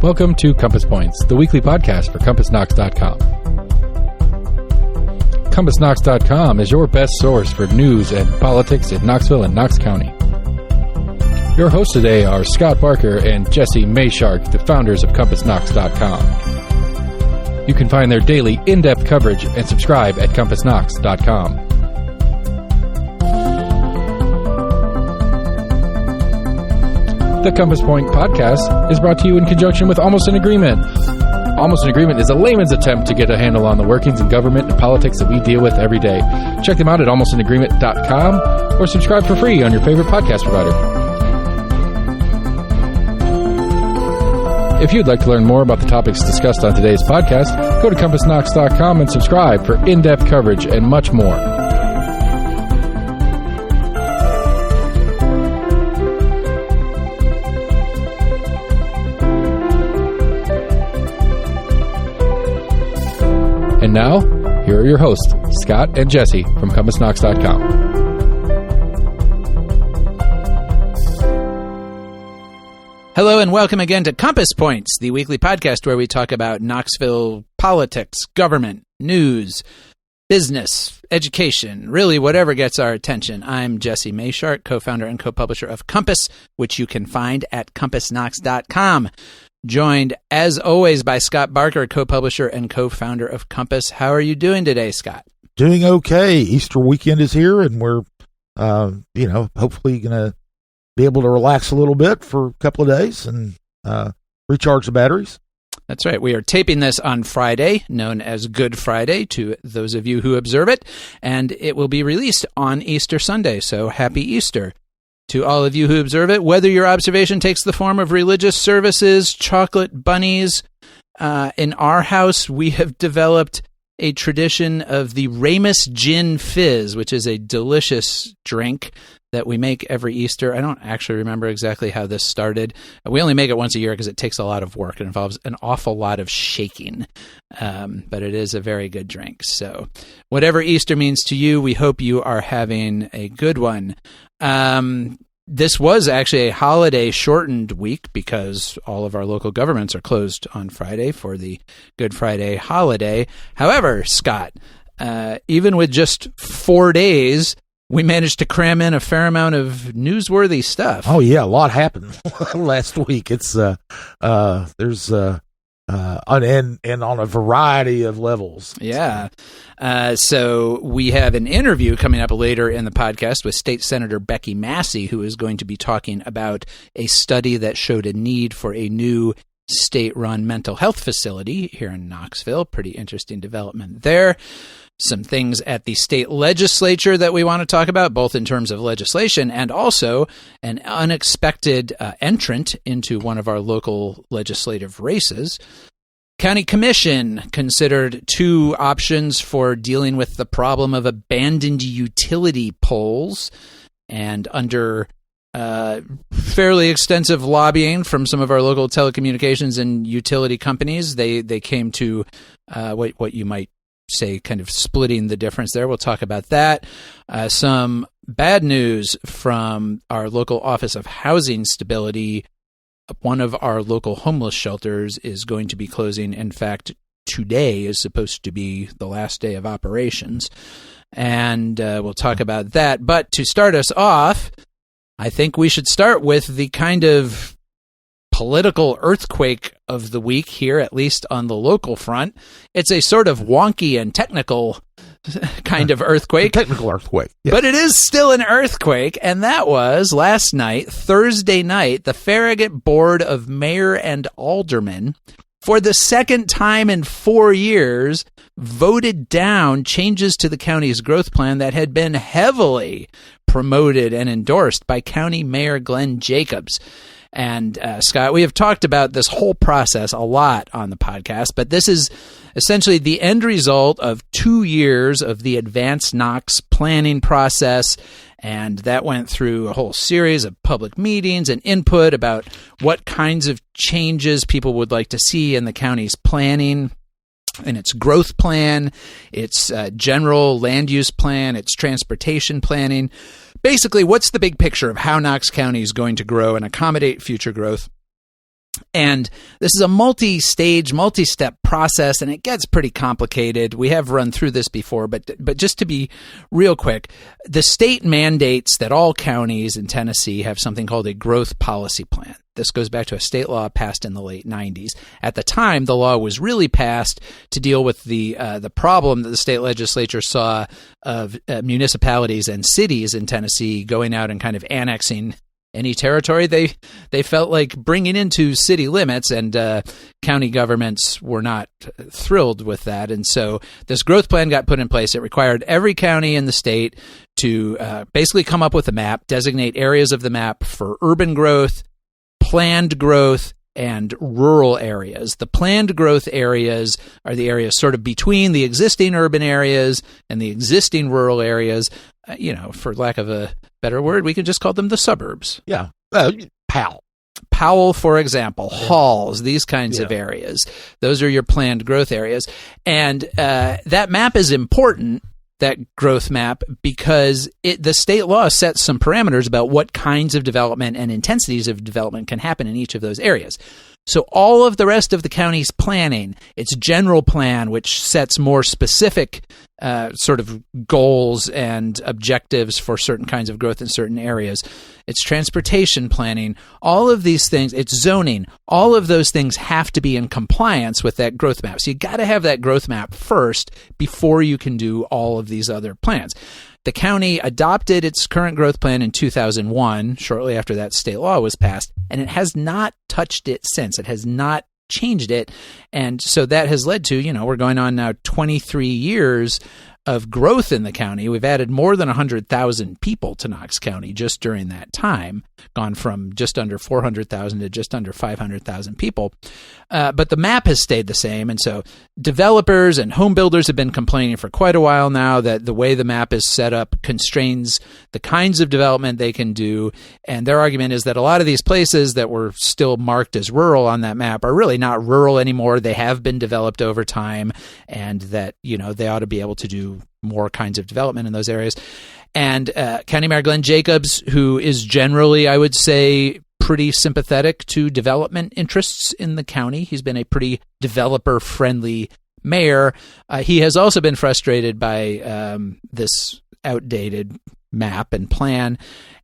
Welcome to Compass Points, the weekly podcast for CompassKnox.com. CompassKnox.com is your best source for news and politics in Knoxville and Knox County. Your hosts today are Scott Barker and Jesse Mayshark, the founders of CompassKnox.com. You can find their daily in-depth coverage and subscribe at CompassKnox.com. The Compass Point podcast is brought to you in conjunction with Almost an Agreement. Almost an Agreement is a layman's attempt to get a handle on the workings in government and politics that we deal with every day. Check them out at almostanagreement.com or subscribe for free on your favorite podcast provider. If you'd like to learn more about the topics discussed on today's podcast, go to CompassKnox.com and subscribe for in-depth coverage and much more. And now, here are your hosts, Scott and Jesse from CompassKnox.com. Hello and welcome again to Compass Points, the weekly podcast where we talk about Knoxville politics, government, news, business, education, really whatever gets our attention. I'm Jesse Mayshark, co-founder and co-publisher of Compass, which you can find at CompassKnox.com. Joined, as always, by Scott Barker, co-publisher and co-founder of Compass. How are you doing today, Scott? Doing okay. Easter weekend is here, and we're, hopefully going to be able to relax a little bit for a couple of days and recharge the batteries. That's right. We are taping this on Friday, known as Good Friday, to those of you who observe it, and it will be released on Easter Sunday, so happy Easter. To all of you who observe it, whether your observation takes the form of religious services, chocolate bunnies, in our house, we have developed a tradition of the Ramus Gin Fizz, which is a delicious drink that we make every Easter. I don't actually remember exactly how this started. We only make it once a year because it takes a lot of work. It involves an awful lot of shaking, but it is a very good drink. So whatever Easter means to you, we hope you are having a good one. This was actually a holiday-shortened week because all of our local governments are closed on Friday for the Good Friday holiday. However, Scott, even with just 4 days, we managed to cram in a fair amount of newsworthy stuff. Oh yeah, a lot happened last week. It's there's and on a variety of levels. Yeah. So we have an interview coming up later in the podcast with State Senator Becky Massey, who is going to be talking about a study that showed a need for a new state-run mental health facility here in Knoxville. Pretty interesting development there. Some things at the state legislature that we want to talk about, both in terms of legislation and also an unexpected entrant into one of our local legislative races. County Commission considered two options for dealing with the problem of abandoned utility poles, and under fairly extensive lobbying from some of our local telecommunications and utility companies, they came to what you might say kind of splitting the difference there. We'll talk about that. Some bad news from our local Office of Housing Stability. One of our local homeless shelters is going to be closing. In fact, today is supposed to be the last day of operations. And we'll talk about that. But to start us off, I think we should start with the kind of political earthquake of the week here, at least on the local front. It's a sort of wonky and technical kind of earthquake. Technical earthquake. Yes. But it is still an earthquake, and that was last night, Thursday night, the Farragut Board of Mayor and Aldermen, for the second time in 4 years, voted down changes to the county's growth plan that had been heavily promoted and endorsed by County Mayor Glenn Jacobs. And Scott, we have talked about this whole process a lot on the podcast, but this is essentially the end result of 2 years of the Advanced Knox planning process, and that went through a whole series of public meetings and input about what kinds of changes people would like to see in the county's planning and its growth plan, its general land use plan, its transportation planning. Basically, what's the big picture of how Knox County is going to grow and accommodate future growth? And this is a multi-stage, multi-step process, and it gets pretty complicated. We have run through this before, but just to be real quick, the state mandates that all counties in Tennessee have something called a growth policy plan. This goes back to a state law passed in the late 90s. At the time, the law was really passed to deal with the problem that the state legislature saw of municipalities and cities in Tennessee going out and kind of annexing any territory they felt like bringing into city limits, and county governments were not thrilled with that. And so this growth plan got put in place. It required every county in the state to basically come up with a map, designate areas of the map for urban growth, planned growth, and rural areas. The planned growth areas are the areas sort of between the existing urban areas and the existing rural areas. For lack of a better word, we could just call them the suburbs. Yeah. Powell, for example, Halls, these kinds of areas. Those are your planned growth areas. And that map is important, that growth map, because the state law sets some parameters about what kinds of development and intensities of development can happen in each of those areas. So all of the rest of the county's planning, its general plan, which sets more specific sort of goals and objectives for certain kinds of growth in certain areas, its transportation planning, all of these things, its zoning, all of those things have to be in compliance with that growth map. So you got to have that growth map first before you can do all of these other plans. The county adopted its current growth plan in 2001, shortly after that state law was passed, and it has not touched it since. It has not changed it. And so that has led to, we're going on now 23 years of growth in the county. We've added more than 100,000 people to Knox County just during that time, gone from just under 400,000 to just under 500,000 people. But the map has stayed the same. And so developers and home builders have been complaining for quite a while now that the way the map is set up constrains the kinds of development they can do. And their argument is that a lot of these places that were still marked as rural on that map are really not rural anymore. They have been developed over time, and that, they ought to be able to do more kinds of development in those areas. And County Mayor Glenn Jacobs, who is generally, I would say, pretty sympathetic to development interests in the county. He's been a pretty developer-friendly mayor. He has also been frustrated by this outdated map and plan,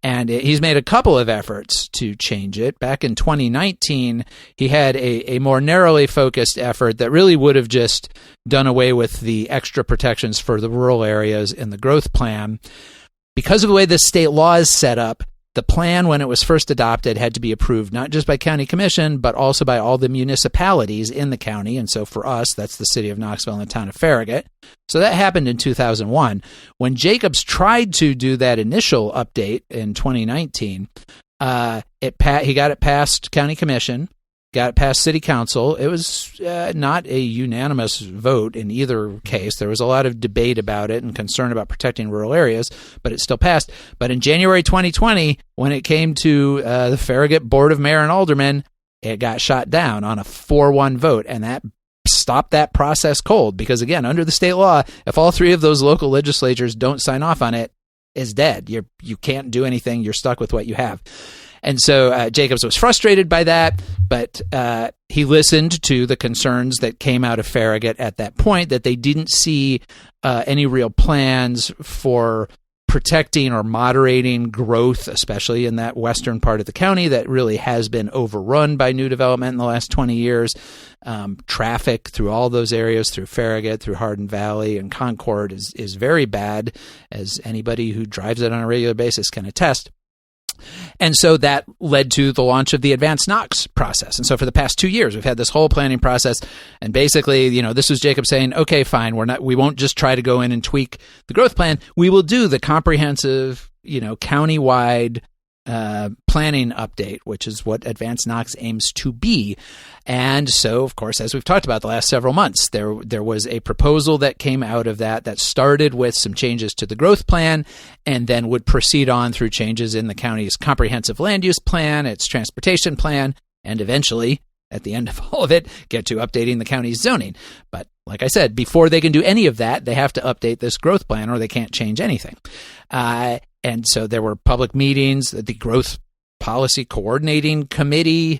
and he's made a couple of efforts to change it. Back in 2019, he had a more narrowly focused effort that really would have just done away with the extra protections for the rural areas in the growth plan. Because of the way the state law is set up, the plan, when it was first adopted, had to be approved not just by county commission, but also by all the municipalities in the county. And so for us, that's the city of Knoxville and the town of Farragut. So that happened in 2001. When Jacobs tried to do that initial update in 2019, he got it past county commission, got it past city council. It was not a unanimous vote in either case. There was a lot of debate about it and concern about protecting rural areas, but it still passed. But in January 2020, when it came to the Farragut Board of Mayor and Aldermen, it got shot down on a 4-1 vote, and that stopped that process cold. Because again, under the state law, if all three of those local legislatures don't sign off on it, it's dead. You can't do anything. You're stuck with what you have. And so Jacobs was frustrated by that, but he listened to the concerns that came out of Farragut at that point, that they didn't see any real plans for protecting or moderating growth, especially in that western part of the county that really has been overrun by new development in the last 20 years. Traffic through all those areas, through Farragut, through Hardin Valley and Concord is very bad, as anybody who drives it on a regular basis can attest. And so that led to the launch of the Advanced Knox process. And so for the past 2 years, we've had this whole planning process. And basically, this was Jacob saying, okay, fine, we won't just try to go in and tweak the growth plan. We will do the comprehensive, countywide planning update, which is what Advanced Knox aims to be. And so, of course, as we've talked about the last several months, there was a proposal that came out of that started with some changes to the growth plan and then would proceed on through changes in the county's comprehensive land use plan, its transportation plan, and eventually, at the end of all of it, get to updating the county's zoning. But like I said, before they can do any of that, they have to update this growth plan or they can't change anything. And so there were public meetings. The growth Policy Coordinating Committee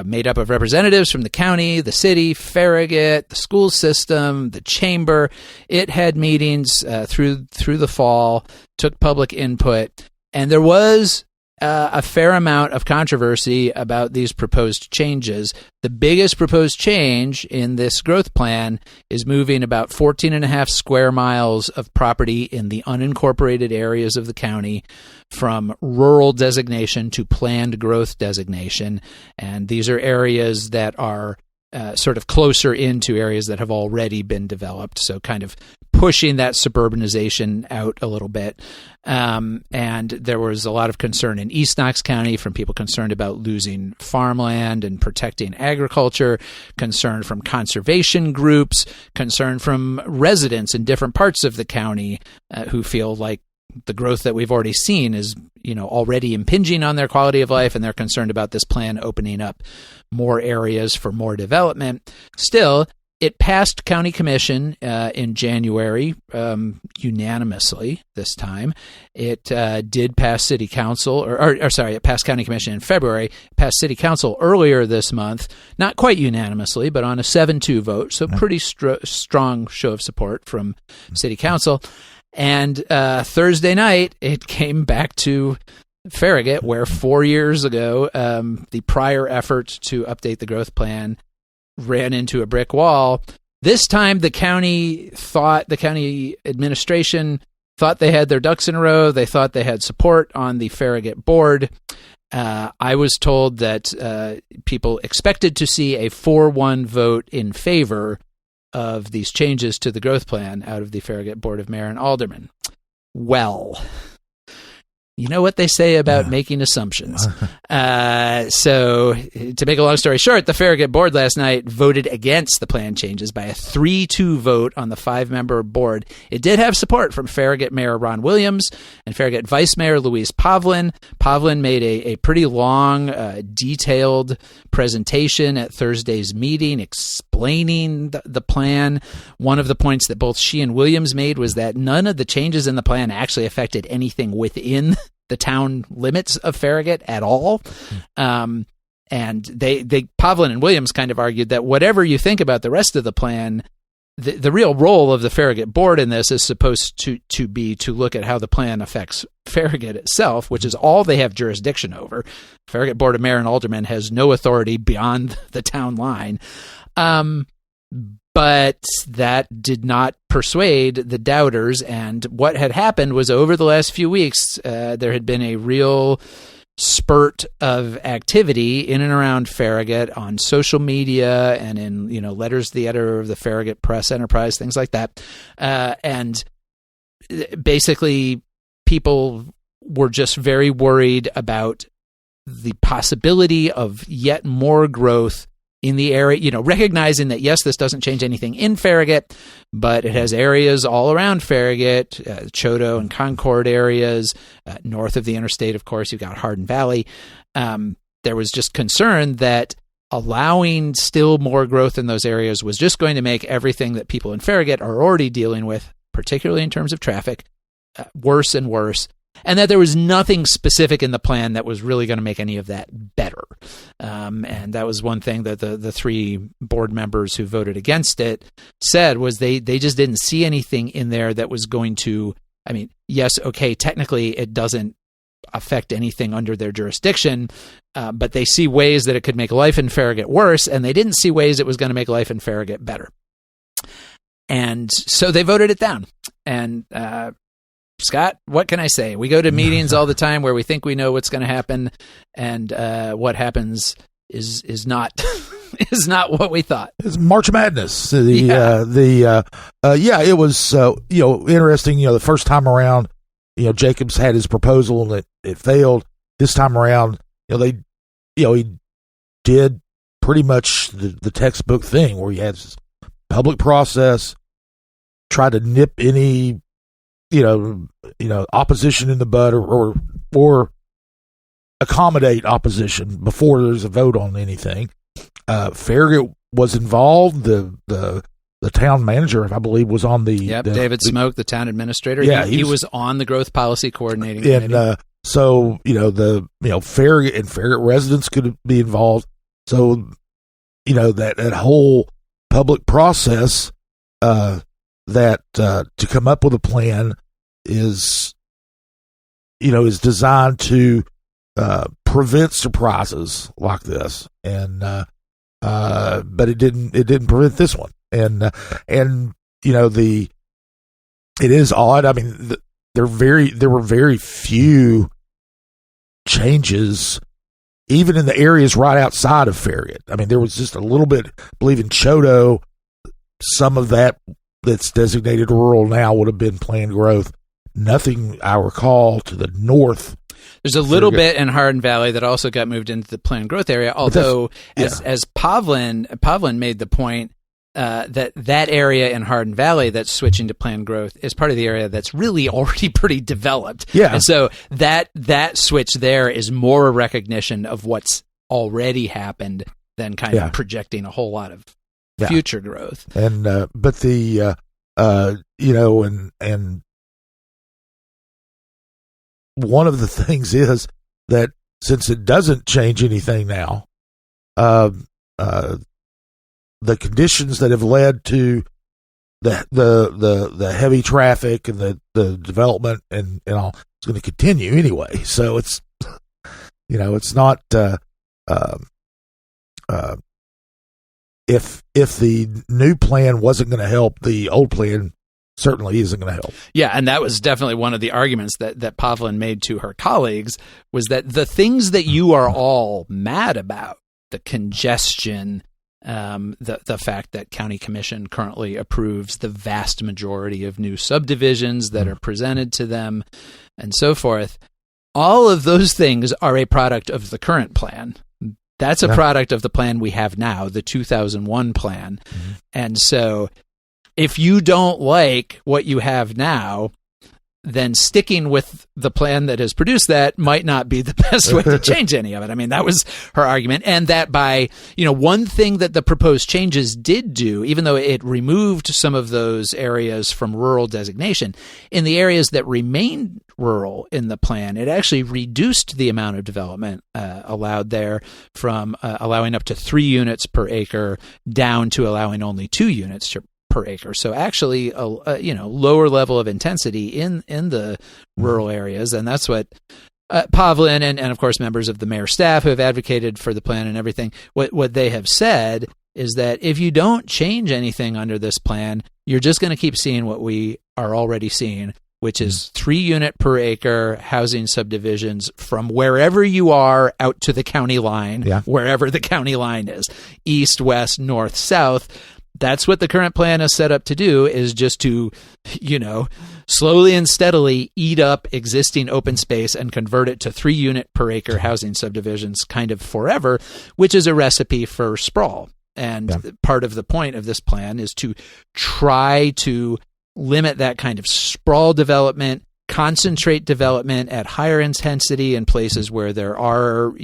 made up of representatives from the county, the city, Farragut, the school system, the chamber. It had meetings through the fall, took public input, and there was a fair amount of controversy about these proposed changes. The biggest proposed change in this growth plan is moving about 14.5 square miles of property in the unincorporated areas of the county from rural designation to planned growth designation. And these are areas that are sort of closer into areas that have already been developed, so kind of pushing that suburbanization out a little bit. And there was a lot of concern in East Knox County from people concerned about losing farmland and protecting agriculture, concern from conservation groups, concern from residents in different parts of the county who feel like the growth that we've already seen is, already impinging on their quality of life, and they're concerned about this plan opening up more areas for more development. Still, it passed county commission in January unanimously this time. It did pass city council, it passed county commission in February. It passed city council earlier this month, not quite unanimously, but on a 7-2 vote, so pretty strong show of support from city council. And Thursday night, it came back to Farragut, where 4 years ago, the prior effort to update the growth plan ran into a brick wall. This time, the county administration thought they had their ducks in a row. They thought they had support on the Farragut board. I was told that people expected to see a 4-1 vote in favor of these changes to the growth plan out of the Farragut Board of Mayor and Aldermen. Well, you know what they say about making assumptions. So to make a long story short, the Farragut board last night voted against the plan changes by a 3-2 vote on the 5-member board. It did have support from Farragut Mayor Ron Williams and Farragut Vice Mayor Louise Pavlin. Pavlin made a pretty long, detailed presentation at Thursday's meeting explaining the plan. One of the points that both she and Williams made was that none of the changes in the plan actually affected anything within the town limits of Farragut at all. And they Pavlin and Williams kind of argued that whatever you think about the rest of the plan, the real role of the Farragut board in this is supposed to be to look at how the plan affects Farragut itself, which is all they have jurisdiction over. Farragut Board of Mayor and Aldermen has no authority beyond the town line. But that did not persuade the doubters, and what had happened was over the last few weeks, there had been a real spurt of activity in and around Farragut on social media and in letters to the editor of the Farragut Press Enterprise, things like that, and basically people were just very worried about the possibility of yet more growth in the area, recognizing that, yes, this doesn't change anything in Farragut, but it has areas all around Farragut, Choteau and Concord areas, north of the interstate, of course, you've got Hardin Valley. There was just concern that allowing still more growth in those areas was just going to make everything that people in Farragut are already dealing with, particularly in terms of traffic, worse and worse. And that there was nothing specific in the plan that was really going to make any of that better. And that was one thing that the 3 board members who voted against it said, was they just didn't see anything in there that was going to, yes, okay, technically it doesn't affect anything under their jurisdiction, but they see ways that it could make life in Farragut worse, and they didn't see ways it was going to make life in Farragut better. And so they voted it down. And Scott, what can I say? We go to meetings all the time where we think we know what's going to happen, and what happens is not is not what we thought. It's March Madness. It was interesting. The first time around, Jacobs had his proposal and it failed. This time around, he did pretty much the textbook thing where he has public process, try to nip any opposition in the bud or accommodate opposition before there's a vote on anything. Farragut was involved. The town manager, I believe, was on the David Smoke, the town administrator. Yeah, he was on the growth policy coordinating committee. So, Farragut residents could be involved. So, that whole public process, that to come up with a plan is designed to prevent surprises like this, and but it didn't prevent this one, and it is odd. I mean, there were very few changes, even in the areas right outside of Farragut. I mean, there was just a little bit. I believe in Choteau, some of that's designated rural now would have been planned growth. Nothing I recall to the north. There's a little bit in Hardin Valley that also got moved into the planned growth area. Although, as Pavlin made the point, that area in Hardin Valley that's switching to planned growth is part of the area that's really already pretty developed. Yeah. And so that switch there is more a recognition of what's already happened than kind of projecting a whole lot of future growth. And but the and one of the things is that since it doesn't change anything now, the conditions that have led to the heavy traffic and the development and all is going to continue anyway. So it's it's not if the new plan wasn't going to help, the old plan certainly isn't going to help. Yeah, and that was definitely one of the arguments that Pavlin made to her colleagues, was that the things that you are all mad about, the congestion, the fact that County Commission currently approves the vast majority of new subdivisions that are presented to them, and so forth, all of those things are a product of the current plan. That's a product of the plan we have now, the 2001 plan. Mm-hmm. And so if you don't like what you have now, then sticking with the plan that has produced that might not be the best way to change any of it. I mean, that was her argument. And that by, one thing that the proposed changes did do, even though it removed some of those areas from rural designation, in the areas that remained rural in the plan, it actually reduced the amount of development allowed there from allowing up to 3 units per acre down to allowing only 2 units per acre. So actually a lower level of intensity in the rural areas. And that's what Pavlin and of course members of the mayor's staff who have advocated for the plan and everything, what they have said is that if you don't change anything under this plan, you're just going to keep seeing what we are already seeing, which is 3 unit per acre housing subdivisions from wherever you are out to the county line, wherever the county line is, east, west, north, south. That's what the current plan is set up to do, is just to, slowly and steadily eat up existing open space and convert it to 3 unit per acre housing subdivisions kind of forever, which is a recipe for sprawl. And part of the point of this plan is to try to limit that kind of sprawl development, concentrate development at higher intensity in places where there are,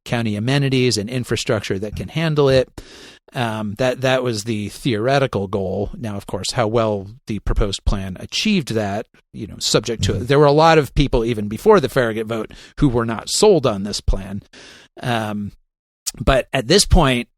county amenities and infrastructure that can handle it. That was the theoretical goal. Now, of course, how well the proposed plan achieved that, subject to it. There were a lot of people even before the Farragut vote who were not sold on this plan. But at this point,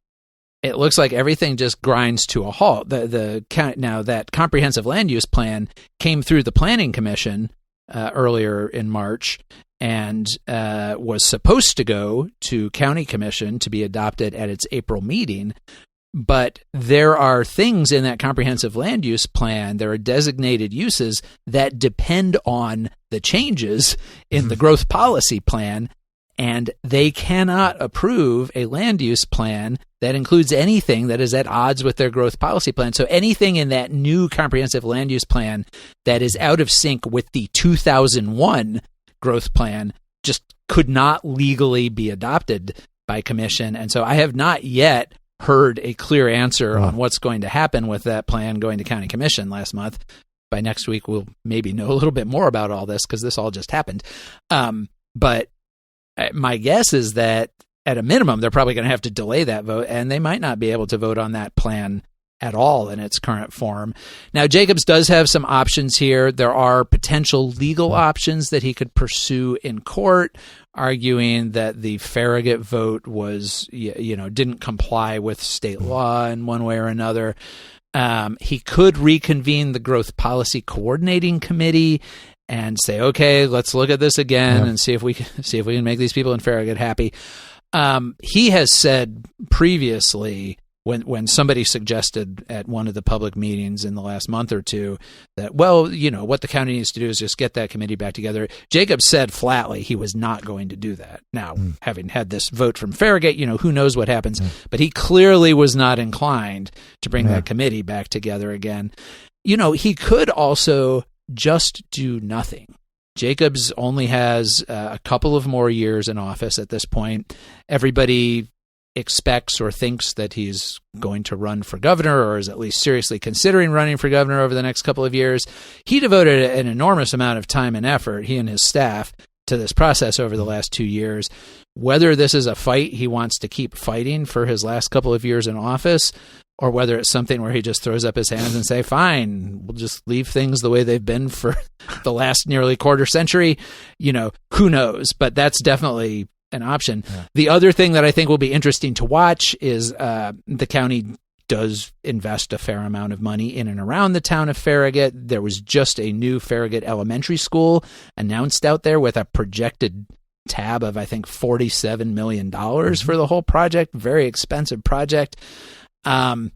it looks like everything just grinds to a halt. Now that comprehensive land use plan came through the Planning Commission earlier in March, and was supposed to go to County Commission to be adopted at its April meeting. But there are things in that comprehensive land use plan, there are designated uses that depend on the changes in the growth policy plan, and they cannot approve a land use plan that includes anything that is at odds with their growth policy plan. So anything in that new comprehensive land use plan that is out of sync with the 2001 growth plan just could not legally be adopted by commission. And so I have not yet heard a clear answer on what's going to happen with that plan going to county commission last month. By next week, we'll maybe know a little bit more about all this, because this all just happened. But my guess is that at a minimum, they're probably going to have to delay that vote, and they might not be able to vote on that plan at all in its current form. Now, Jacobs does have some options here. There are potential legal options that he could pursue in court, arguing that the Farragut vote was, didn't comply with state law in one way or another. He could reconvene the Growth Policy Coordinating Committee and say, okay, let's look at this again and see if we can make these people in Farragut happy. He has said previously, when somebody suggested at one of the public meetings in the last month or two that, well, what the county needs to do is just get that committee back together. Jacobs said flatly he was not going to do that. Now, having had this vote from Farragut, who knows what happens, but he clearly was not inclined to bring that committee back together again. He could also just do nothing. Jacobs only has a couple of more years in office at this point. Everybody expects or thinks that he's going to run for governor, or is at least seriously considering running for governor over the next couple of years. He devoted an enormous amount of time and effort, he and his staff, to this process over the last 2 years. Whether this is a fight he wants to keep fighting for his last couple of years in office, or whether it's something where he just throws up his hands and say, fine, we'll just leave things the way they've been for the last nearly quarter century, who knows? But that's definitely an option. Yeah. The other thing that I think will be interesting to watch is the county does invest a fair amount of money in and around the town of Farragut. There was just a new Farragut Elementary School announced out there with a projected tab of, I think, $47 million for the whole project. Very expensive project. I'm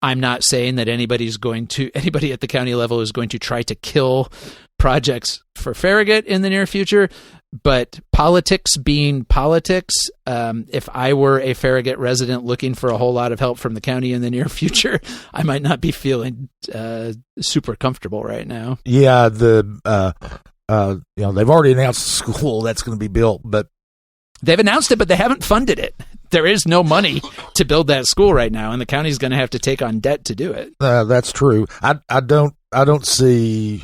not saying that anybody at the county level is going to try to kill projects for Farragut in the near future, but politics being politics, if I were a Farragut resident looking for a whole lot of help from the county in the near future, I might not be feeling super comfortable right now. Yeah, they've already announced the school that's going to be built, but they've announced it, but they haven't funded it. There is no money to build that school right now, and the county's going to have to take on debt to do it. That's true. I don't see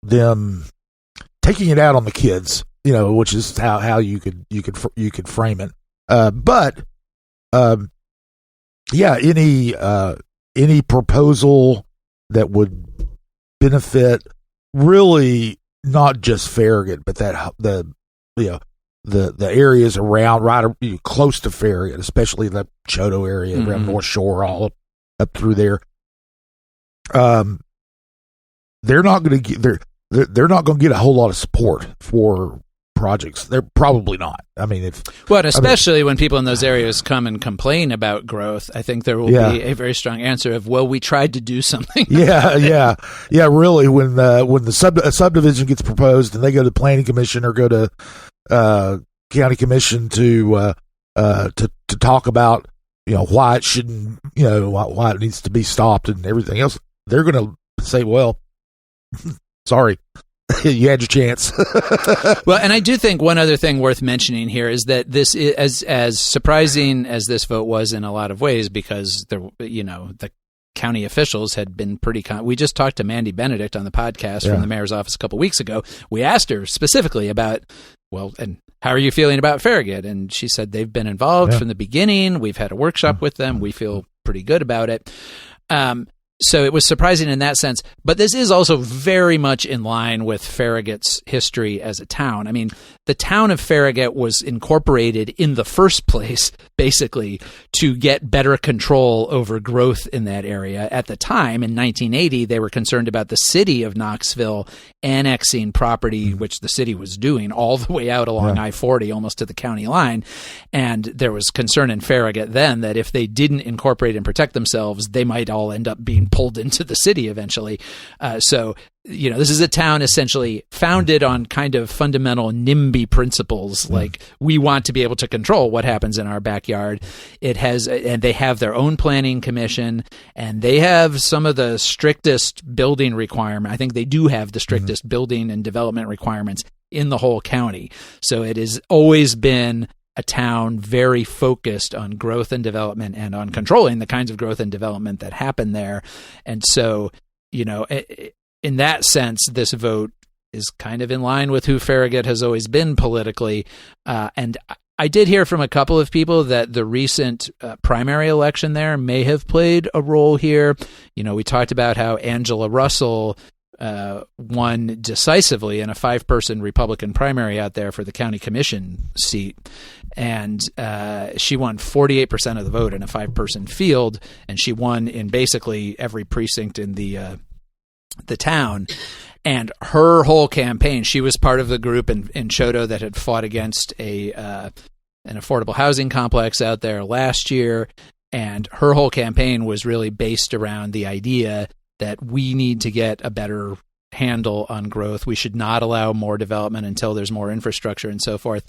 them taking it out on the kids, which is how you could frame it. But any proposal that would benefit really not just Farragut, but the areas around, close to Farragut, especially the Choteau area, around North Shore, all up through there. They're not going to get a whole lot of support for projects. They're probably not. I mean, especially when people in those areas come and complain about growth, I think there will be a very strong answer of, well, we tried to do something. Yeah. Really, when a subdivision gets proposed and they go to the planning commission or go to county commission to talk about why it shouldn't, why it needs to be stopped and everything else, they're going to say, well, sorry, you had your chance. Well, and I do think one other thing worth mentioning here is that this is as surprising as this vote was in a lot of ways, because the county officials had been pretty. We just talked to Mandy Benedict on the podcast from the mayor's office a couple weeks ago. We asked her specifically about, and how are you feeling about Farragut? And she said they've been involved from the beginning. We've had a workshop with them. We feel pretty good about it. So it was surprising in that sense, but this is also very much in line with Farragut's history as a town. I mean, the town of Farragut was incorporated in the first place, basically, to get better control over growth in that area. At the time, in 1980, they were concerned about the city of Knoxville annexing property, which the city was doing, all the way out along I-40, almost to the county line. And there was concern in Farragut then that if they didn't incorporate and protect themselves, they might all end up being pulled into the city eventually. So this is a town essentially founded on kind of fundamental NIMBY principles, like we want to be able to control what happens in our backyard. And they have their own planning commission, and they have some of the strictest building requirement. I think they do have the strictest building and development requirements in the whole county. So it has always been a town very focused on growth and development and on controlling the kinds of growth and development that happen there. And so, in that sense, this vote is kind of in line with who Farragut has always been politically. And I did hear from a couple of people that the recent primary election there may have played a role here. We talked about how Angela Russell won decisively in a 5-person Republican primary out there for the county commission seat. And she won 48% of the vote in a 5-person field, and she won in basically every precinct in the town. And her whole campaign, she was part of the group in Choteau that had fought against an affordable housing complex out there last year. And her whole campaign was really based around the idea that we need to get a better handle on growth. We should not allow more development until there's more infrastructure and so forth.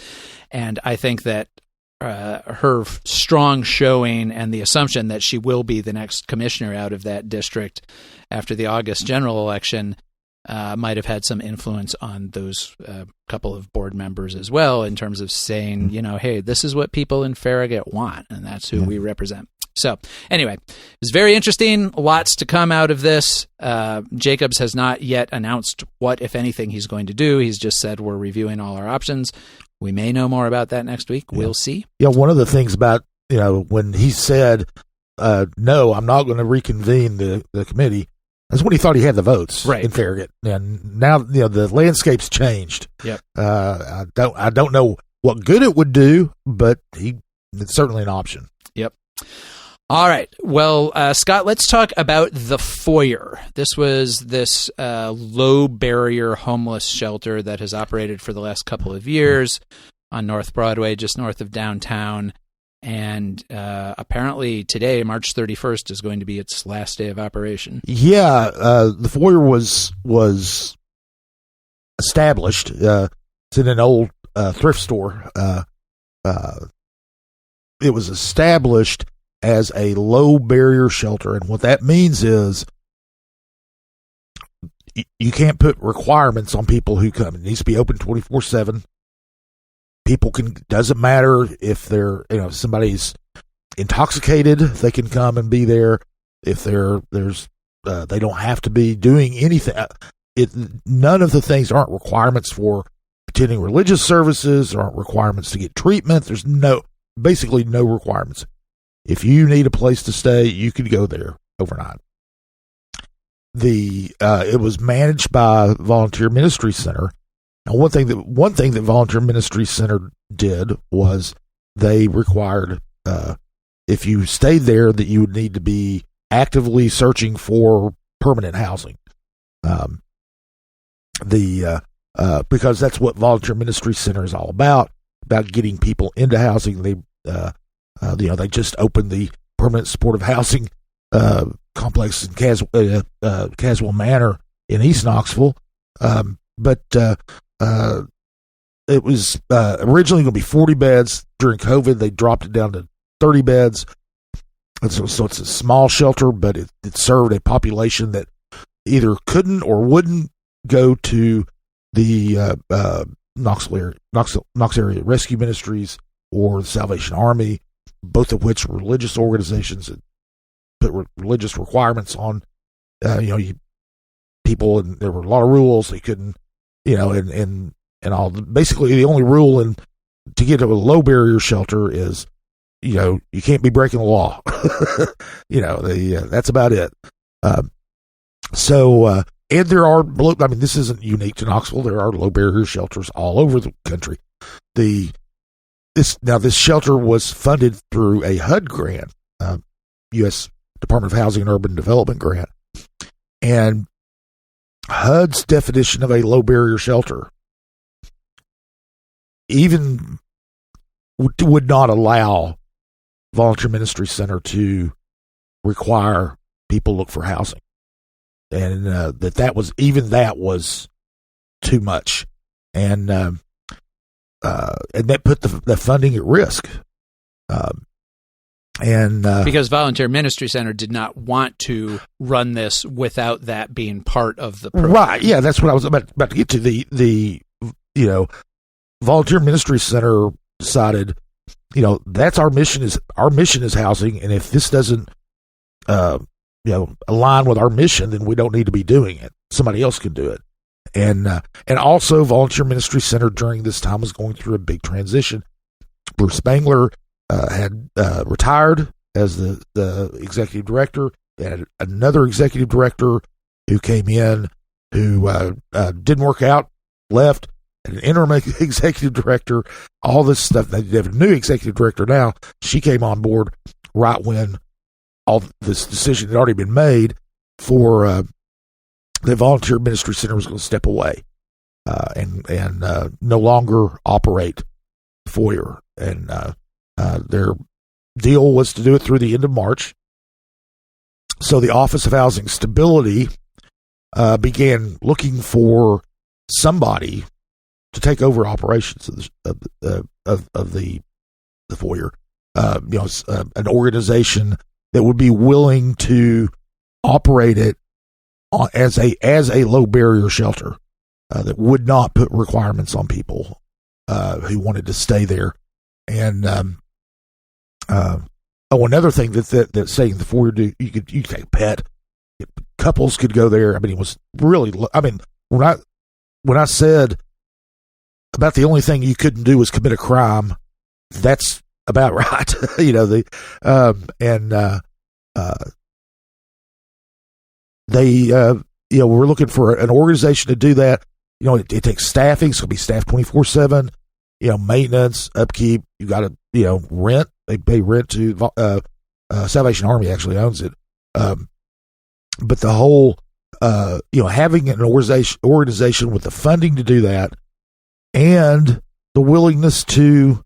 And I think that her strong showing and the assumption that she will be the next commissioner out of that district after the August general election might have had some influence on those couple of board members as well, in terms of saying, hey, this is what people in Farragut want, and that's who we represent. So anyway, it was very interesting. Lots to come out of this. Jacobs has not yet announced what, if anything, he's going to do. He's just said we're reviewing all our options. We may know more about that next week. We'll see. Yeah, one of the things about, when he said, no, I'm not going to reconvene the committee, that's when he thought he had the votes in Farragut. And now, the landscape's changed. Yep. I don't know what good it would do, but it's certainly an option. Yep. All right. Well, Scott, let's talk about the Foyer. This was this low barrier homeless shelter that has operated for the last couple of years on North Broadway, just north of downtown. And apparently today, March 31st, is going to be its last day of operation. Yeah. The Foyer was established. It's in an old thrift store. It was established as a low barrier shelter, and what that means is you can't put requirements on people who come. It needs to be open 24/7. People doesn't matter if they're, somebody's intoxicated, they can come and be there. If they don't have to be doing anything. None of the things aren't requirements for attending religious services, there aren't requirements to get treatment. There's basically no requirements. If you need a place to stay, you can go there overnight. It was managed by Volunteer Ministry Center. Now, one thing that Volunteer Ministry Center did was they required, if you stayed there, that you would need to be actively searching for permanent housing. Because that's what Volunteer Ministry Center is all about getting people into housing. They just opened the permanent supportive housing complex in Caswell Manor in East Knoxville. But it was originally going to be 40 beds. During COVID, they dropped it down to 30 beds. And so it's a small shelter, but it served a population that either couldn't or wouldn't go to the Knox Area Rescue Ministries or the Salvation Army, both of which are religious organizations that put religious requirements on people, and there were a lot of rules. They couldn't, and all. Basically, the only rule to get to a low barrier shelter is, you can't be breaking the law. That's about it. And there are, this isn't unique to Knoxville. There are low barrier shelters all over the country. This shelter was funded through a HUD grant, U.S. Department of Housing and Urban Development grant, and HUD's definition of a low barrier shelter even would not allow Volunteer Ministry Center to require people look for housing, and that was too much, and that put the funding at risk. Because Volunteer Ministry Center did not want to run this without that being part of the program. Right, yeah, that's what I was about to get to. The Volunteer Ministry Center decided, that's our mission is housing, and if this doesn't align with our mission, then we don't need to be doing it. Somebody else can do it. And also Volunteer Ministry Center during this time was going through a big transition Bruce Spangler had retired as the executive director. They had another executive director who came in who didn't work out, left, and an interim executive director, all this stuff. They have a new executive director now. She came on board right when all this decision had already been made for the Volunteer Ministry Center was going to step away and no longer operate Foyer. And their deal was to do it through the end of March. So the Office of Housing Stability began looking for somebody to take over operations of the Foyer. An organization that would be willing to operate it as a low barrier shelter that would not put requirements on people who wanted to stay there. And another thing that saying the Foyer do, you could take a pet. Couples could go there. I mean, it was really. I mean, when I said about the only thing you couldn't do was commit a crime, that's about right. We're looking for an organization to do that. It takes staffing. It's going to be staffed 24/7. Maintenance, upkeep. You got to rent. They pay rent to Salvation Army actually owns it. But the whole having an organization with the funding to do that and the willingness to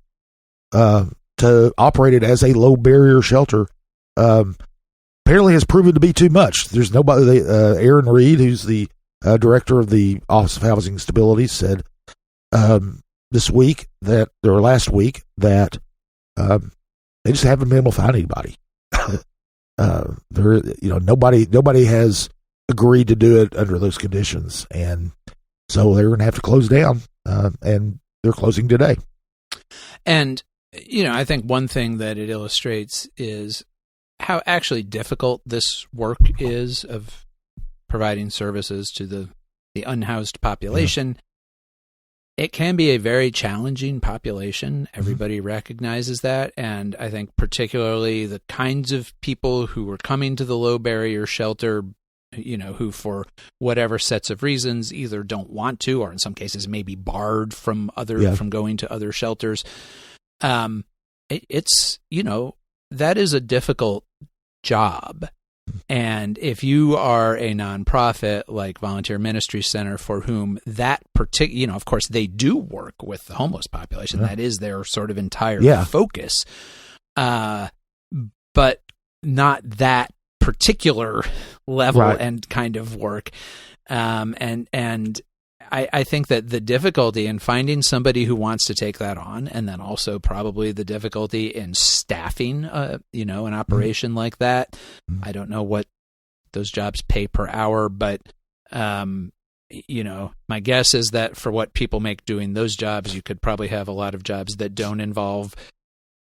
operate it as a low barrier shelter apparently has proven to be too much. There's nobody. Aaron Reed, who's the director of the Office of Housing Stability, said last week that they just haven't been able to find anybody. Nobody has agreed to do it under those conditions, and so they're going to have to close down, and they're closing today. And I think one thing that it illustrates is how actually difficult this work is of providing services to the unhoused population. Yeah. It can be a very challenging population. Everybody recognizes that. And I think particularly the kinds of people who are coming to the low barrier shelter, who for whatever sets of reasons either don't want to, or in some cases may be barred from going to other shelters. It's that is a difficult job. And if you are a nonprofit like Volunteer Ministry Center, for whom that particular, of course, they do work with the homeless population. Yeah. That is their sort of entire focus. But not that particular level and kind of work. And I think that the difficulty in finding somebody who wants to take that on, and then also probably the difficulty in staffing, an operation like that. I don't know what those jobs pay per hour, but, my guess is that for what people make doing those jobs, you could probably have a lot of jobs that don't involve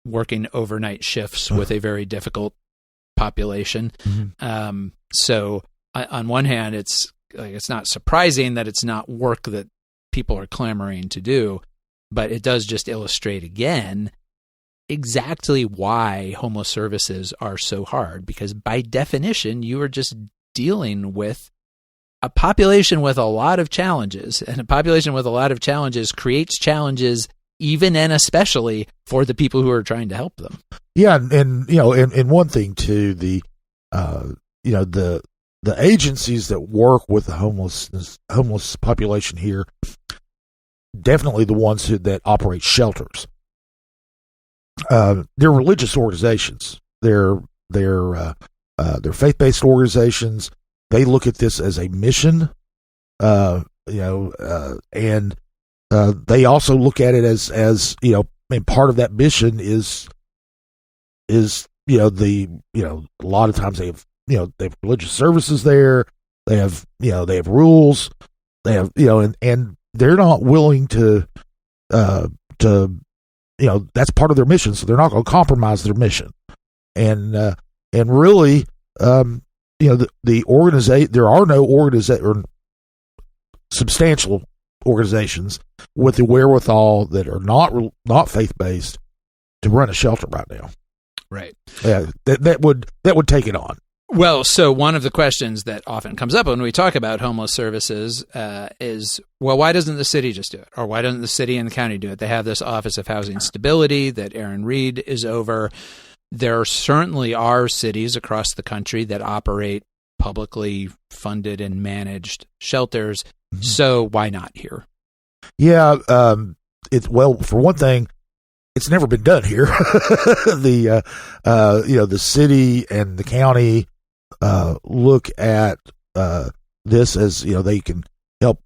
working overnight shifts with a very difficult population. So on one hand, it's not surprising that it's not work that people are clamoring to do, but it does just illustrate again exactly why homeless services are so hard, because by definition, you are just dealing with a population with a lot of challenges, and a population with a lot of challenges creates challenges even and especially for the people who are trying to help them. Yeah. And one thing too, the agencies that work with the homeless population here, definitely the ones that operate shelters. They're religious organizations. They're faith-based organizations. They look at this as a mission, and they also look at it as part of that mission is a lot of times they have religious services there. They have rules. They have, and they're not willing to that's part of their mission. So they're not going to compromise their mission. And really, the organization, there are no substantial organizations with the wherewithal that are not faith-based to run a shelter right now. Right. Yeah, that would take it on. Well, so one of the questions that often comes up when we talk about homeless services is, well, why doesn't the city just do it? Or why doesn't the city and the county do it? They have this Office of Housing Stability that Aaron Reed is over. There certainly are cities across the country that operate publicly funded and managed shelters. Mm-hmm. So why not here? Yeah, for one thing, it's never been done here. The city and the county look at this as, they can help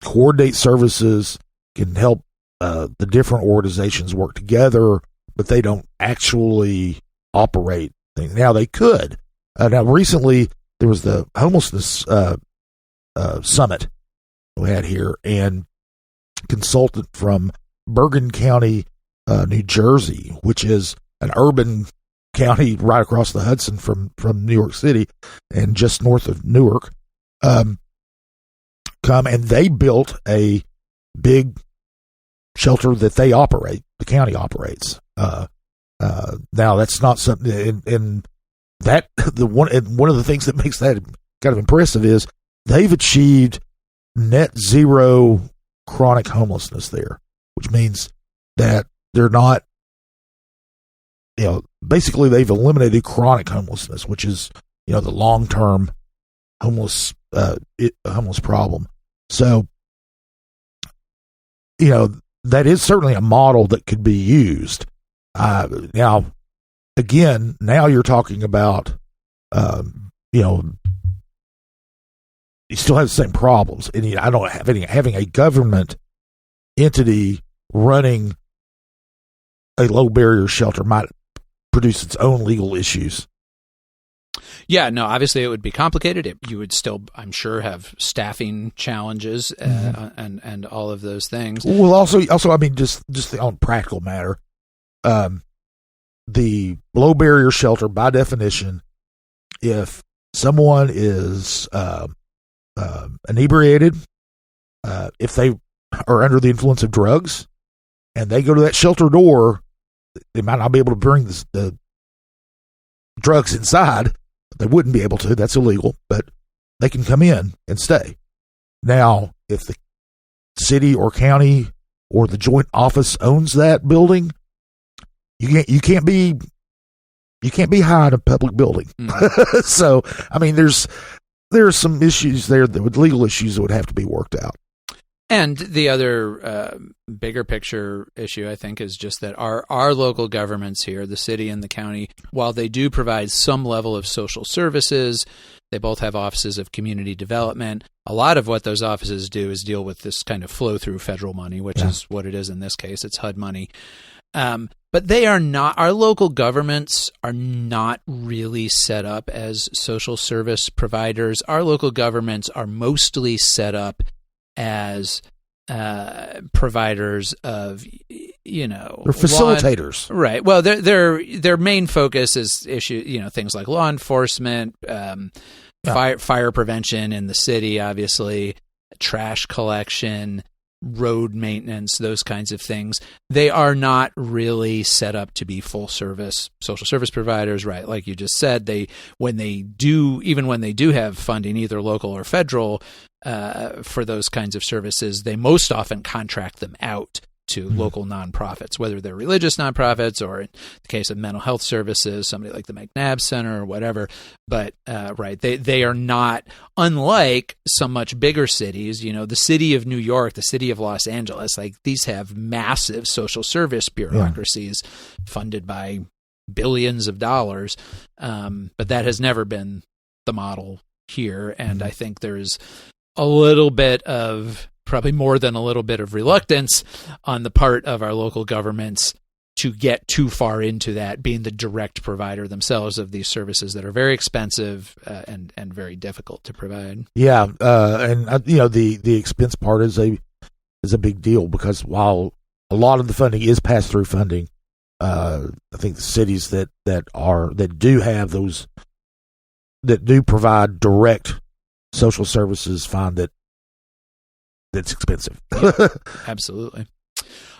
coordinate services, can help the different organizations work together, but they don't actually operate things. Now they could. Now recently there was the homelessness summit we had here, and a consultant from Bergen County, New Jersey, which is an urban county right across the Hudson from New York City and just north of Newark, come and they built a big shelter that they operate. The county operates. Now that's not something, and that one of the things that makes that kind of impressive is they've achieved net zero chronic homelessness there, which means that they're not, basically they've eliminated chronic homelessness, which is, the long-term homeless problem. So, that is certainly a model that could be used. Now you're talking about, you still have the same problems. And I don't have having a government entity running a low barrier shelter might produce its own legal issues. Yeah, no, obviously it would be complicated. You would still, I'm sure, have staffing challenges and all of those things. Well, also, I mean, just on practical matter, the low barrier shelter, by definition, if someone is inebriated, if they are under the influence of drugs, and they go to that shelter door, they might not be able to bring the drugs inside. They wouldn't be able to. That's illegal. But they can come in and stay. Now, if the city or county or the joint office owns that building, you can't be high in a public building. Mm-hmm. So, I mean, there are some issues there legal issues that would have to be worked out. And the other bigger picture issue, I think, is just that our local governments here, the city and the county, while they do provide some level of social services, they both have offices of community development. A lot of what those offices do is deal with this kind of flow through federal money, which is what it is in this case. It's HUD money. But they are not, our local governments are not really set up as social service providers. Our local governments are mostly set up as providers of, they're facilitators, right? Well, their main focus is things like law enforcement, fire prevention in the city, obviously, trash collection, road maintenance, those kinds of things. They are not really set up to be full service social service providers, right? Like you just said, when they do have funding, either local or federal, for those kinds of services, they most often contract them out to local nonprofits, whether they're religious nonprofits or, in the case of mental health services, somebody like the McNabb Center or whatever. But they are not, unlike some much bigger cities. The city of New York, the city of Los Angeles, like these have massive social service bureaucracies funded by billions of dollars. But that has never been the model here, and I think there's a little bit of, probably more than a little bit of reluctance on the part of our local governments to get too far into that, being the direct provider themselves of these services that are very expensive and very difficult to provide. Yeah, and the expense part is a big deal, because while a lot of the funding is pass through funding, I think the cities that do have those, that do provide direct social services, find that it's expensive. Yeah, absolutely.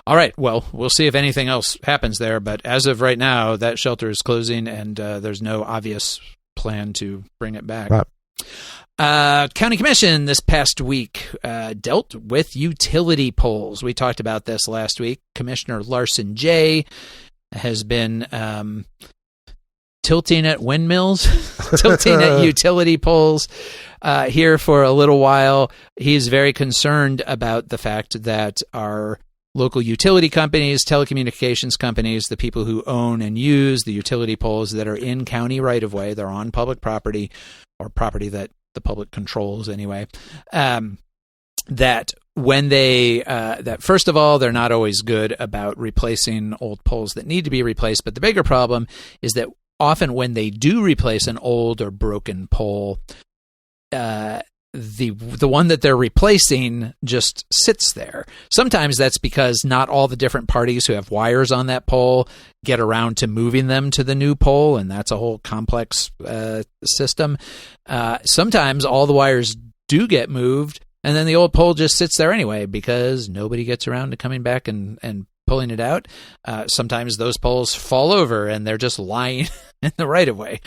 All right. Well, we'll see if anything else happens there. But as of right now, that shelter is closing, and there's no obvious plan to bring it back. Right. County Commission this past week dealt with utility poles. We talked about this last week. Commissioner Larson J. has been tilting at windmills, tilting at utility poles here for a little while. He's very concerned about the fact that our local utility companies, telecommunications companies, the people who own and use the utility poles that are in county right-of-way, they're on public property or property that the public controls anyway, that when they, that first of all, they're not always good about replacing old poles that need to be replaced. But the bigger problem is that often when they do replace an old or broken pole, the one that they're replacing just sits there. Sometimes that's because not all the different parties who have wires on that pole get around to moving them to the new pole, and that's a whole complex system. Sometimes all the wires do get moved, and then the old pole just sits there anyway because nobody gets around to coming back and pulling it out. Sometimes those poles fall over and they're just lying in the right of way.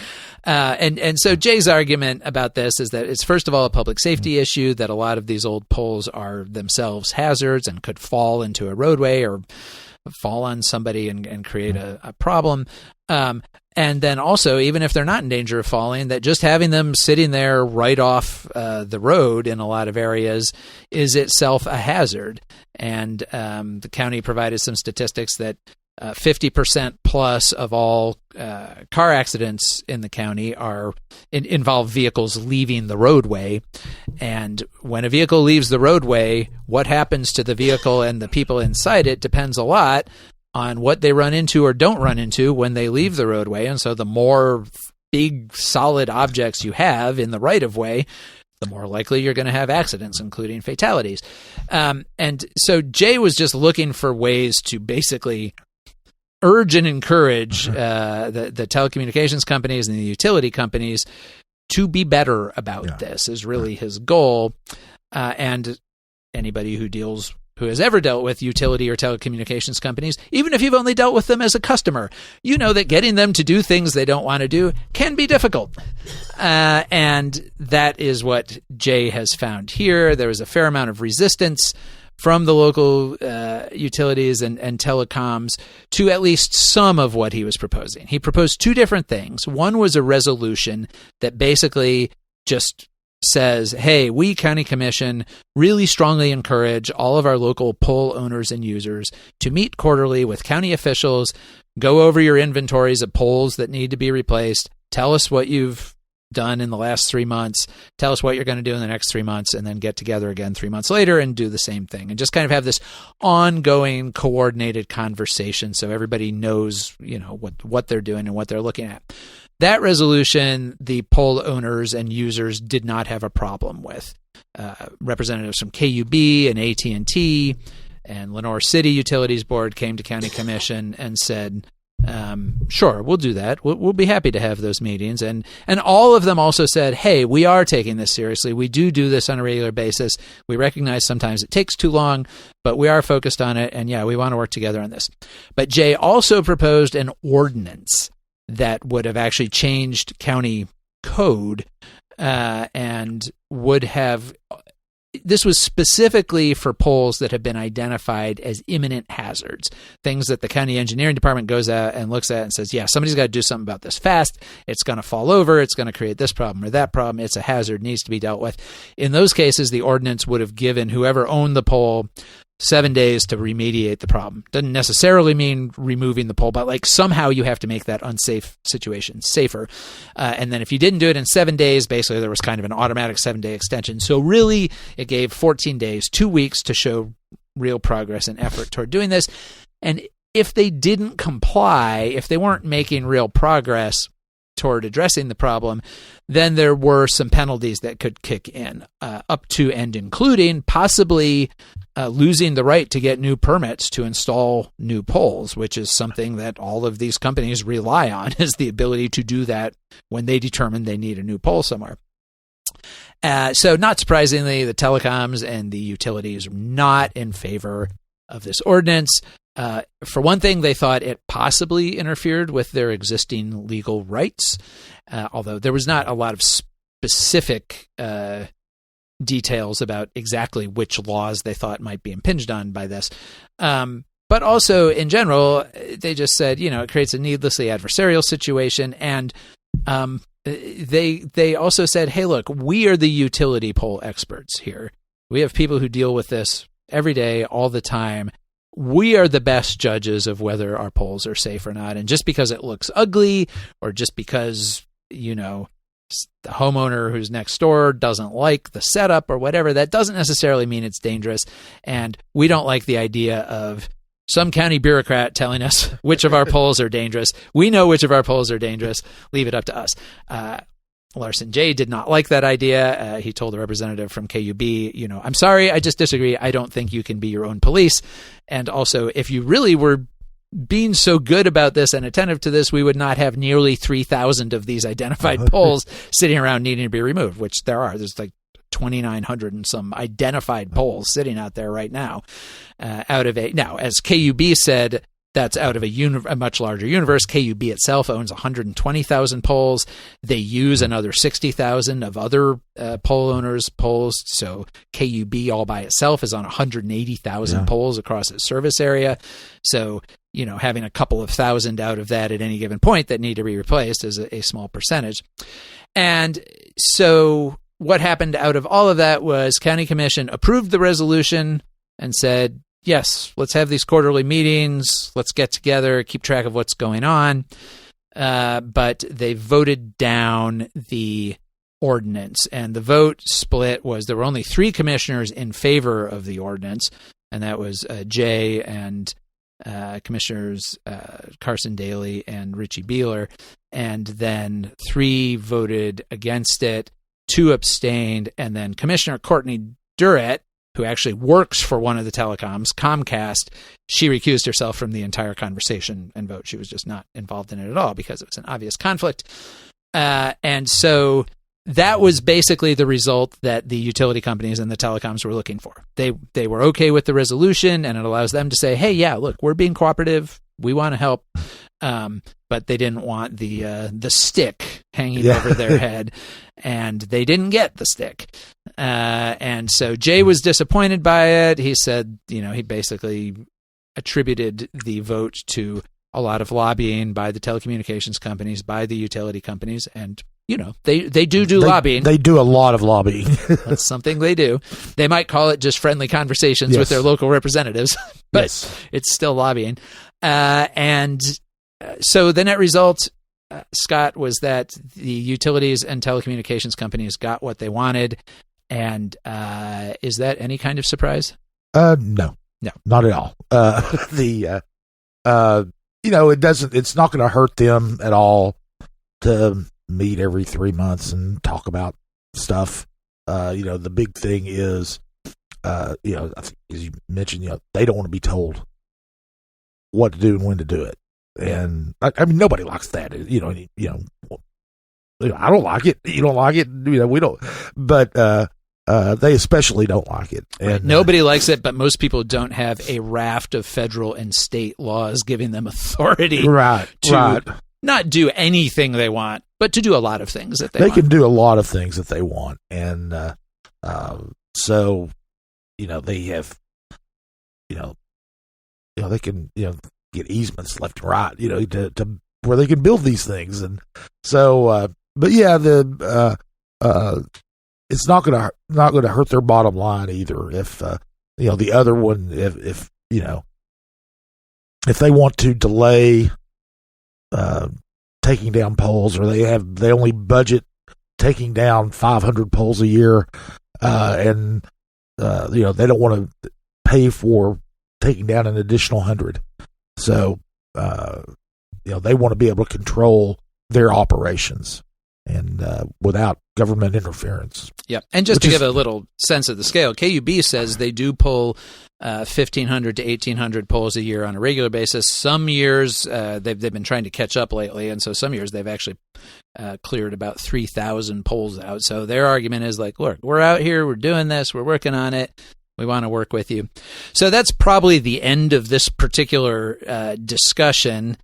And so Jay's argument about this is that it's first of all a public safety issue, that a lot of these old poles are themselves hazards and could fall into a roadway or fall on somebody and create a problem. And then also, even if they're not in danger of falling, that just having them sitting there right off the road in a lot of areas is itself a hazard. And the county provided some statistics that 50% plus of all car accidents in the county involve vehicles leaving the roadway. And when a vehicle leaves the roadway, what happens to the vehicle and the people inside it depends a lot on what they run into or don't run into when they leave the roadway. And so the more big, solid objects you have in the right-of-way, the more likely you're going to have accidents, including fatalities. And so Jay was just looking for ways to basically urge and encourage the telecommunications companies and the utility companies to be better about this is really his goal. And anybody who has ever dealt with utility or telecommunications companies, even if you've only dealt with them as a customer, you know that getting them to do things they don't want to do can be difficult. And that is what Jay has found here. There was a fair amount of resistance from the local utilities and telecoms to at least some of what he was proposing. He proposed two different things. One was a resolution that basically just says, hey, we County Commission really strongly encourage all of our local pole owners and users to meet quarterly with county officials, go over your inventories of poles that need to be replaced, tell us what you've done in the last 3 months, tell us what you're going to do in the next 3 months, and then get together again 3 months later and do the same thing, and just kind of have this ongoing coordinated conversation so everybody knows, what they're doing and what they're looking at. That resolution, the pole owners and users did not have a problem with. Representatives from KUB and AT&T and Lenore City Utilities Board came to County Commission and said, sure, we'll do that. We'll be happy to have those meetings. And all of them also said, hey, we are taking this seriously. We do this on a regular basis. We recognize sometimes it takes too long, but we are focused on it. And we want to work together on this. But Jay also proposed an ordinance that would have actually changed county code and would have. This was specifically for poles that have been identified as imminent hazards, things that the county engineering department goes out and looks at and says, somebody's got to do something about this fast. It's going to fall over. It's going to create this problem or that problem. It's a hazard, needs to be dealt with. In those cases, the ordinance would have given whoever owned the pole 7 days to remediate the problem. Doesn't necessarily mean removing the pole, but somehow you have to make that unsafe situation safer. And then if you didn't do it in 7 days, basically there was kind of an automatic 7-day extension. So really it gave 14 days, 2 weeks to show real progress and effort toward doing this. And if they didn't comply, if they weren't making real progress toward addressing the problem, then there were some penalties that could kick in, up to and including possibly losing the right to get new permits to install new poles, which is something that all of these companies rely on, is the ability to do that when they determine they need a new pole somewhere. So not surprisingly, the telecoms and the utilities are not in favor of this ordinance. For one thing, they thought it possibly interfered with their existing legal rights, although there was not a lot of specific details about exactly which laws they thought might be impinged on by this. But also, in general, they just said, it creates a needlessly adversarial situation. And they also said, hey, look, we are the utility pole experts here. We have people who deal with this every day, all the time. We are the best judges of whether our poles are safe or not. And just because it looks ugly, or just because, the homeowner who's next door doesn't like the setup or whatever, that doesn't necessarily mean it's dangerous. And we don't like the idea of some county bureaucrat telling us which of our poles are dangerous. We know which of our poles are dangerous. Leave it up to us. Larson J. did not like that idea. He told the representative from KUB, I'm sorry, I just disagree. I don't think you can be your own police. And also, if you really were being so good about this and attentive to this, we would not have nearly 3,000 of these identified poles sitting around needing to be removed, which there are. There's like 2,900 and some identified poles sitting out there right now. Now, as KUB said, that's out of a much larger universe. KUB itself owns 120,000 poles. They use another 60,000 of other pole owners' poles. So KUB all by itself is on 180,000 poles across its service area. So, having a couple of thousand out of that at any given point that need to be replaced is a small percentage. And so what happened out of all of that was County Commission approved the resolution and said, yes, let's have these quarterly meetings. Let's get together, keep track of what's going on. But they voted down the ordinance. And the vote split was there were only 3 commissioners in favor of the ordinance. And that was Jay and Commissioners Carson Daly and Richie Beeler. And then 3 voted against it, 2 abstained. And then Commissioner Courtney Durrett, who actually works for one of the telecoms, Comcast, she recused herself from the entire conversation and vote. She was just not involved in it at all because it was an obvious conflict. And so that was basically the result that the utility companies and the telecoms were looking for. They were okay with the resolution, and it allows them to say, hey, yeah, look, we're being cooperative. We want to help. But they didn't want the stick hanging over their head, and they didn't get the stick. And so Jay was disappointed by it. He said, he basically attributed the vote to a lot of lobbying by the telecommunications companies, by the utility companies, and they do lobbying. They do a lot of lobbying. That's something they do. They might call it just friendly conversations with their local representatives, but it's still lobbying. So the net result, Scott, was that the utilities and telecommunications companies got what they wanted. And is that any kind of surprise? No, not at all. It doesn't. It's not going to hurt them at all to meet every 3 months and talk about stuff. The big thing is, I think as you mentioned, they don't want to be told what to do and when to do it. And I mean, nobody likes that. I don't like it. You don't like it. We don't. But they especially don't like it. And nobody likes it, but most people don't have a raft of federal and state laws giving them authority to not do anything they want, but to do a lot of things that they want. They can do a lot of things that they want. And so, they have, they can, get easements left and right, to where they can build these things. And so, but yeah, it's not going to hurt their bottom line either. If, the other one, if they want to delay, taking down poles, or they only budget taking down 500 poles a year, and, they don't want to pay for taking down an additional 100. So, they want to be able to control their operations and without government interference. Yep. And just to give a little sense of the scale, KUB says they do pull 1,500 to 1,800 poles a year on a regular basis. Some years they've been trying to catch up lately, and so some years they've actually cleared about 3,000 poles out. So their argument is like, look, we're out here, we're doing this, we're working on it. We want to work with you. So that's probably the end of this particular discussion.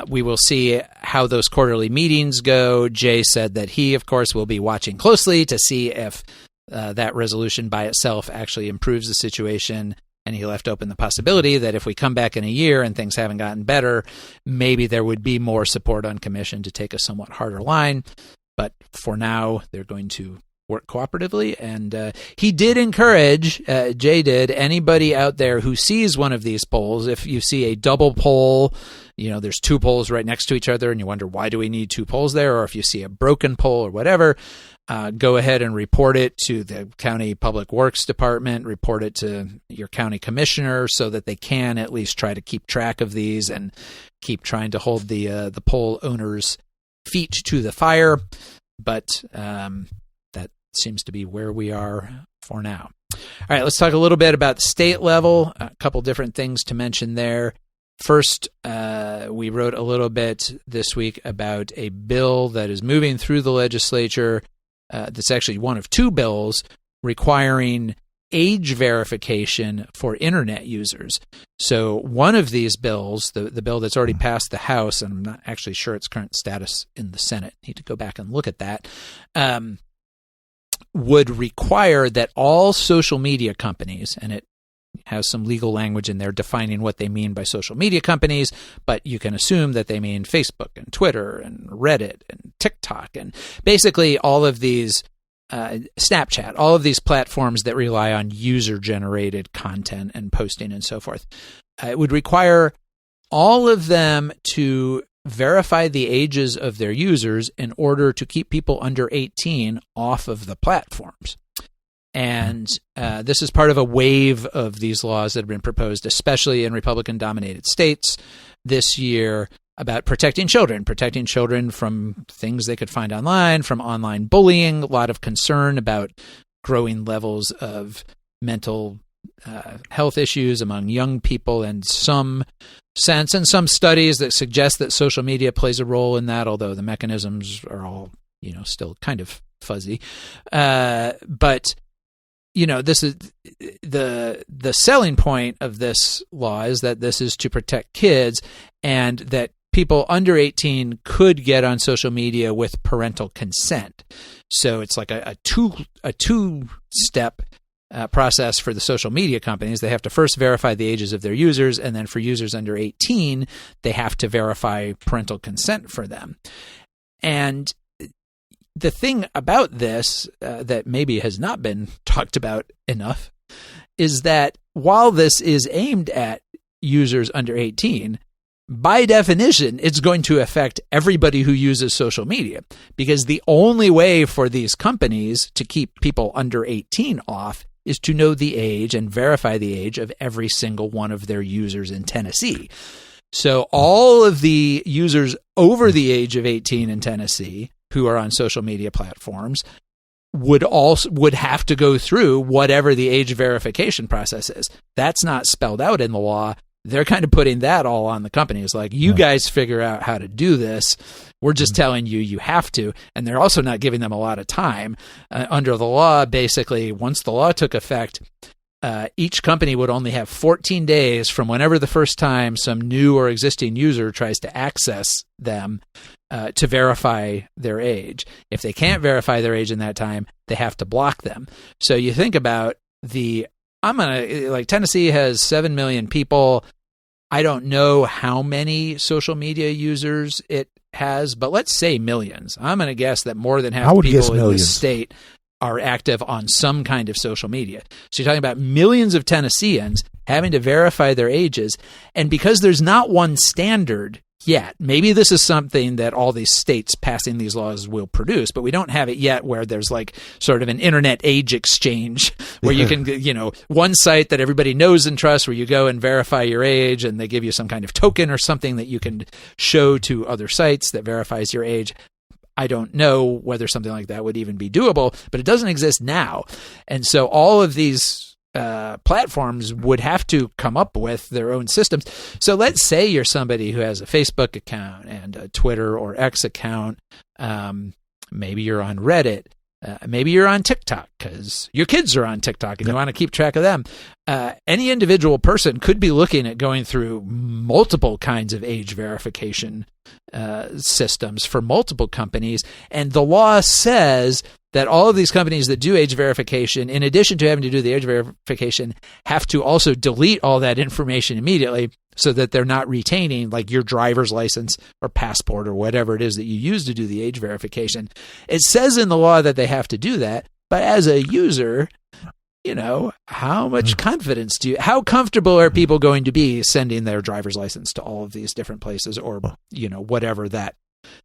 We will see how those quarterly meetings go. Jay said that he, of course, will be watching closely to see if that resolution by itself actually improves the situation. And he left open the possibility that if we come back in a year and things haven't gotten better, maybe there would be more support on commission to take a somewhat harder line. But for now, they're going to work cooperatively. And he did encourage, Jay did, anybody out there who sees one of these polls, if you see a double poll, there's two polls right next to each other and you wonder, why do we need two polls there? Or if you see a broken poll or whatever, go ahead and report it to the county public works department, report it to your county commissioner so that they can at least try to keep track of these and keep trying to hold the poll owners' feet to the fire. But that seems to be where we are for now. All right, let's talk a little bit about the state level. A couple different things to mention there. First, we wrote a little bit this week about a bill that is moving through the legislature. That's actually one of two bills requiring age verification for internet users. So one of these bills, the bill that's already passed the House, and I'm not actually sure its current status in the Senate, need to go back and look at that, would require that all social media companies, and it has some legal language in there defining what they mean by social media companies, but you can assume that they mean Facebook and Twitter and Reddit and TikTok and basically all of these, Snapchat, all of these platforms that rely on user-generated content and posting and so forth. It would require all of them to verify the ages of their users in order to keep people under 18 off of the platforms. And this is part of a wave of these laws that have been proposed, especially in Republican-dominated states this year, about protecting children from things they could find online, from online bullying, a lot of concern about growing levels of mental health issues among young people, and some sense and some studies that suggest that social media plays a role in that, although the mechanisms are all, still kind of fuzzy. But this is the selling point of this law is that this is to protect kids, and that people under 18 could get on social media with parental consent. So it's like a two-step process for the social media companies. They have to first verify the ages of their users, and then for users under 18, they have to verify parental consent for them. And the thing about this that maybe has not been talked about enough is that while this is aimed at users under 18, by definition, it's going to affect everybody who uses social media, because the only way for these companies to keep people under 18 off is to know the age and verify the age of every single one of their users in Tennessee. So all of the users over the age of 18 in Tennessee who are on social media platforms would have to go through whatever the age verification process is. That's not spelled out in the law. They're kind of putting that all on the companies. Like, you guys figure out how to do this. We're just telling you have to. And they're also not giving them a lot of time. Under the law, basically, once the law took effect, each company would only have 14 days from whenever the first time some new or existing user tries to access them to verify their age. If they can't verify their age in that time, they have to block them. So you think about Tennessee has 7 million people. I don't know how many social media users it has, but let's say millions. I'm going to guess that more than half the people in this state are active on some kind of social media. So you're talking about millions of Tennesseans having to verify their ages. And because there's not one standard yet, maybe this is something that all these states passing these laws will produce, but we don't have it yet where there's like sort of an internet age exchange where you can, one site that everybody knows and trusts where you go and verify your age and they give you some kind of token or something that you can show to other sites that verifies your age. I don't know whether something like that would even be doable, but it doesn't exist now. And so all of these platforms would have to come up with their own systems. So let's say you're somebody who has a Facebook account and a Twitter or X account. Maybe you're on Reddit. Maybe you're on TikTok because your kids are on TikTok and you want to keep track of them. Any individual person could be looking at going through multiple kinds of age verification systems for multiple companies. And the law says that all of these companies that do age verification, in addition to having to do the age verification, have to also delete all that information immediately so that they're not retaining like your driver's license or passport or whatever it is that you use to do the age verification. It says in the law that they have to do that, but as a user, how much confidence how comfortable are people going to be sending their driver's license to all of these different places or, whatever that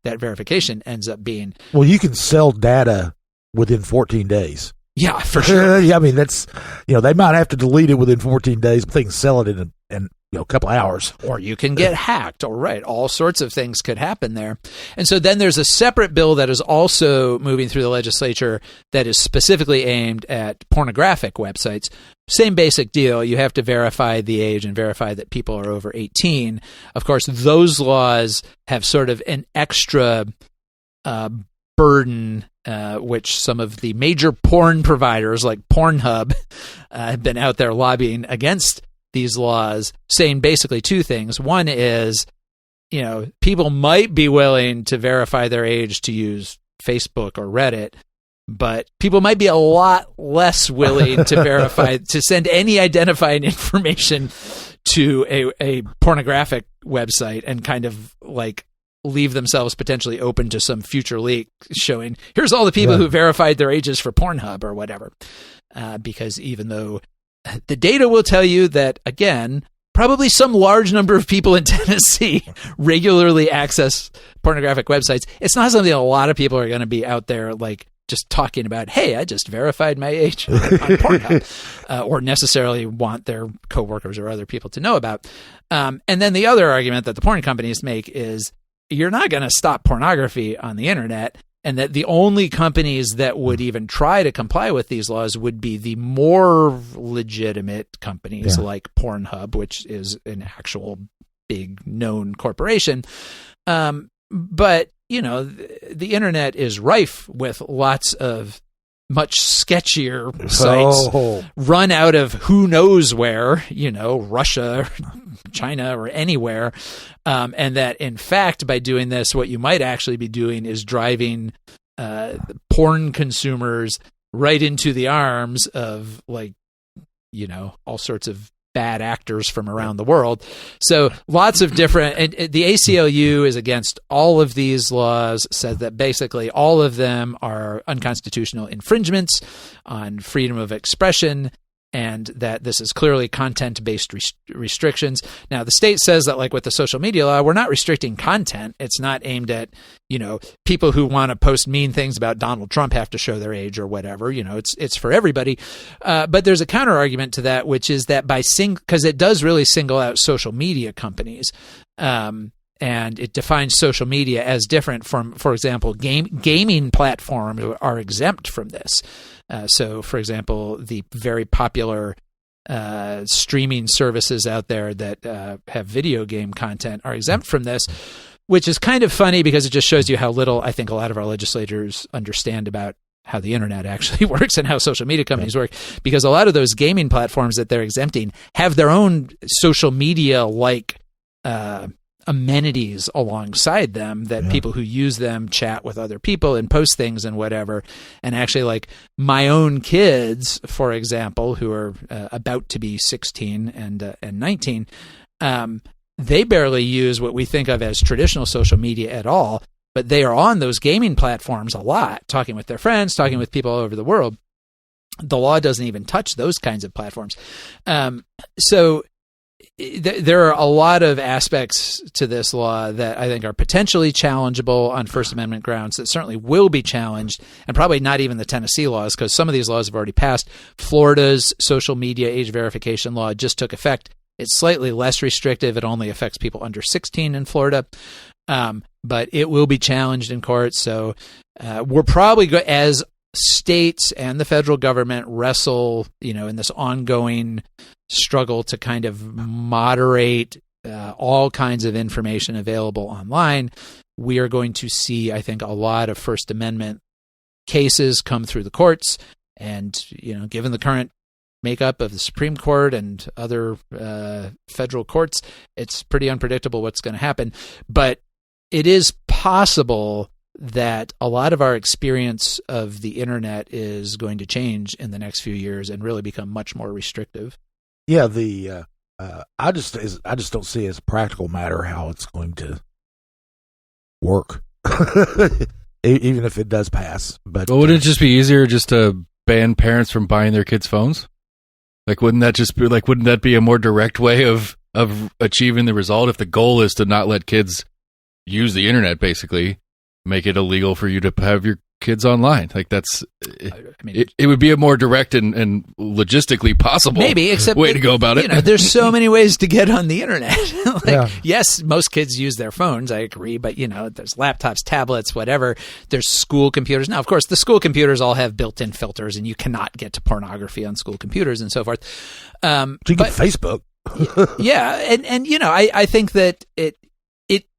verification ends up being? Well, you can sell data within 14 days. Yeah, for sure. I mean, that's, they might have to delete it within 14 days, but they can sell it in a couple hours. Or you can get hacked. All right. All sorts of things could happen there. And so then there's a separate bill that is also moving through the legislature that is specifically aimed at pornographic websites. Same basic deal. You have to verify the age and verify that people are over 18. Of course, those laws have sort of an extra burden, which some of the major porn providers like Pornhub have been out there lobbying against these laws, saying basically two things. One is, people might be willing to verify their age to use Facebook or Reddit, but people might be a lot less willing to verify, to send any identifying information to a pornographic website and kind of like leave themselves potentially open to some future leak showing, here's all the people who verified their ages for Pornhub or whatever. Because even though the data will tell you that, again, probably some large number of people in Tennessee regularly access pornographic websites, it's not something a lot of people are going to be out there like just talking about, hey, I just verified my age on Pornhub, or necessarily want their coworkers or other people to know about. And then the other argument that the porn companies make is you're not going to stop pornography on the internet, and that the only companies that would even try to comply with these laws would be the more legitimate companies like Pornhub, which is an actual big known corporation. But, the internet is rife with lots of much sketchier sites run out of who knows where, Russia, China, or anywhere. And that, in fact, by doing this, what you might actually be doing is driving porn consumers right into the arms of, all sorts of bad actors from around the world. So lots of different, and the ACLU is against all of these laws, says that basically all of them are unconstitutional infringements on freedom of expression, and that this is clearly content-based restrictions. Now, the state says that, like with the social media law, we're not restricting content. It's not aimed at, people who want to post mean things about Donald Trump have to show their age or whatever. It's for everybody. But there's a counter argument to that, which is that because it does really single out social media companies. And it defines social media as different from, for example, gaming platforms are exempt from this. So, for example, the very popular streaming services out there that have video game content are exempt from this, which is kind of funny because it just shows you how little I think a lot of our legislators understand about how the internet actually works and how social media companies work, because a lot of those gaming platforms that they're exempting have their own social media-like amenities alongside them that people who use them chat with other people and post things and whatever. And actually, like my own kids, for example, who are about to be 16 and 19, they barely use what we think of as traditional social media at all, but they are on those gaming platforms a lot, talking with their friends, talking with people all over the world. The law doesn't even touch those kinds of platforms. So there are a lot of aspects to this law that I think are potentially challengeable on First Amendment grounds, that certainly will be challenged, and probably not even the Tennessee laws, because some of these laws have already passed. Florida's social media age verification law just took effect. It's slightly less restrictive. It only affects people under 16 in Florida, but it will be challenged in court. So we're probably as states and the federal government wrestle, in this ongoing struggle to kind of moderate all kinds of information available online, we are going to see, I think, a lot of First Amendment cases come through the courts, and given the current makeup of the Supreme Court and other federal courts, it's pretty unpredictable what's going to happen. But it is possible that a lot of our experience of the internet is going to change in the next few years and really become much more restrictive. Yeah, I just don't see as a practical matter how it's going to work, even if it does pass. But wouldn't it just be easier just to ban parents from buying their kids phones? Like, wouldn't that be a more direct way of achieving the result? If the goal is to not let kids use the internet, basically make it illegal for you to have your kids online. Like, it would be a more direct and logistically possible way to go about it. There's so many ways to get on the internet. Yes, most kids use their phones, I agree, but there's laptops, tablets, whatever. There's school computers. Now, of course, the school computers all have built-in filters, and you cannot get to pornography on school computers and so forth. You get Facebook. Yeah, and I think that it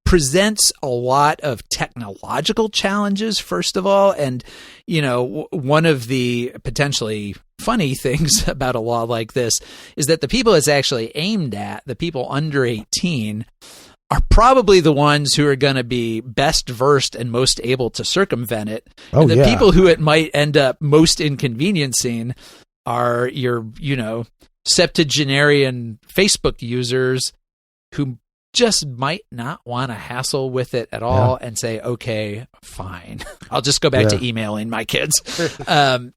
presents a lot of technological challenges, first of all. And, one of the potentially funny things about a law like this is that the people it's actually aimed at, the people under 18, are probably the ones who are going to be best versed and most able to circumvent it. And the people who it might end up most inconveniencing are your, septuagenarian Facebook users who just might not want to hassle with it at all and say, okay, fine, I'll just go back to emailing my kids. A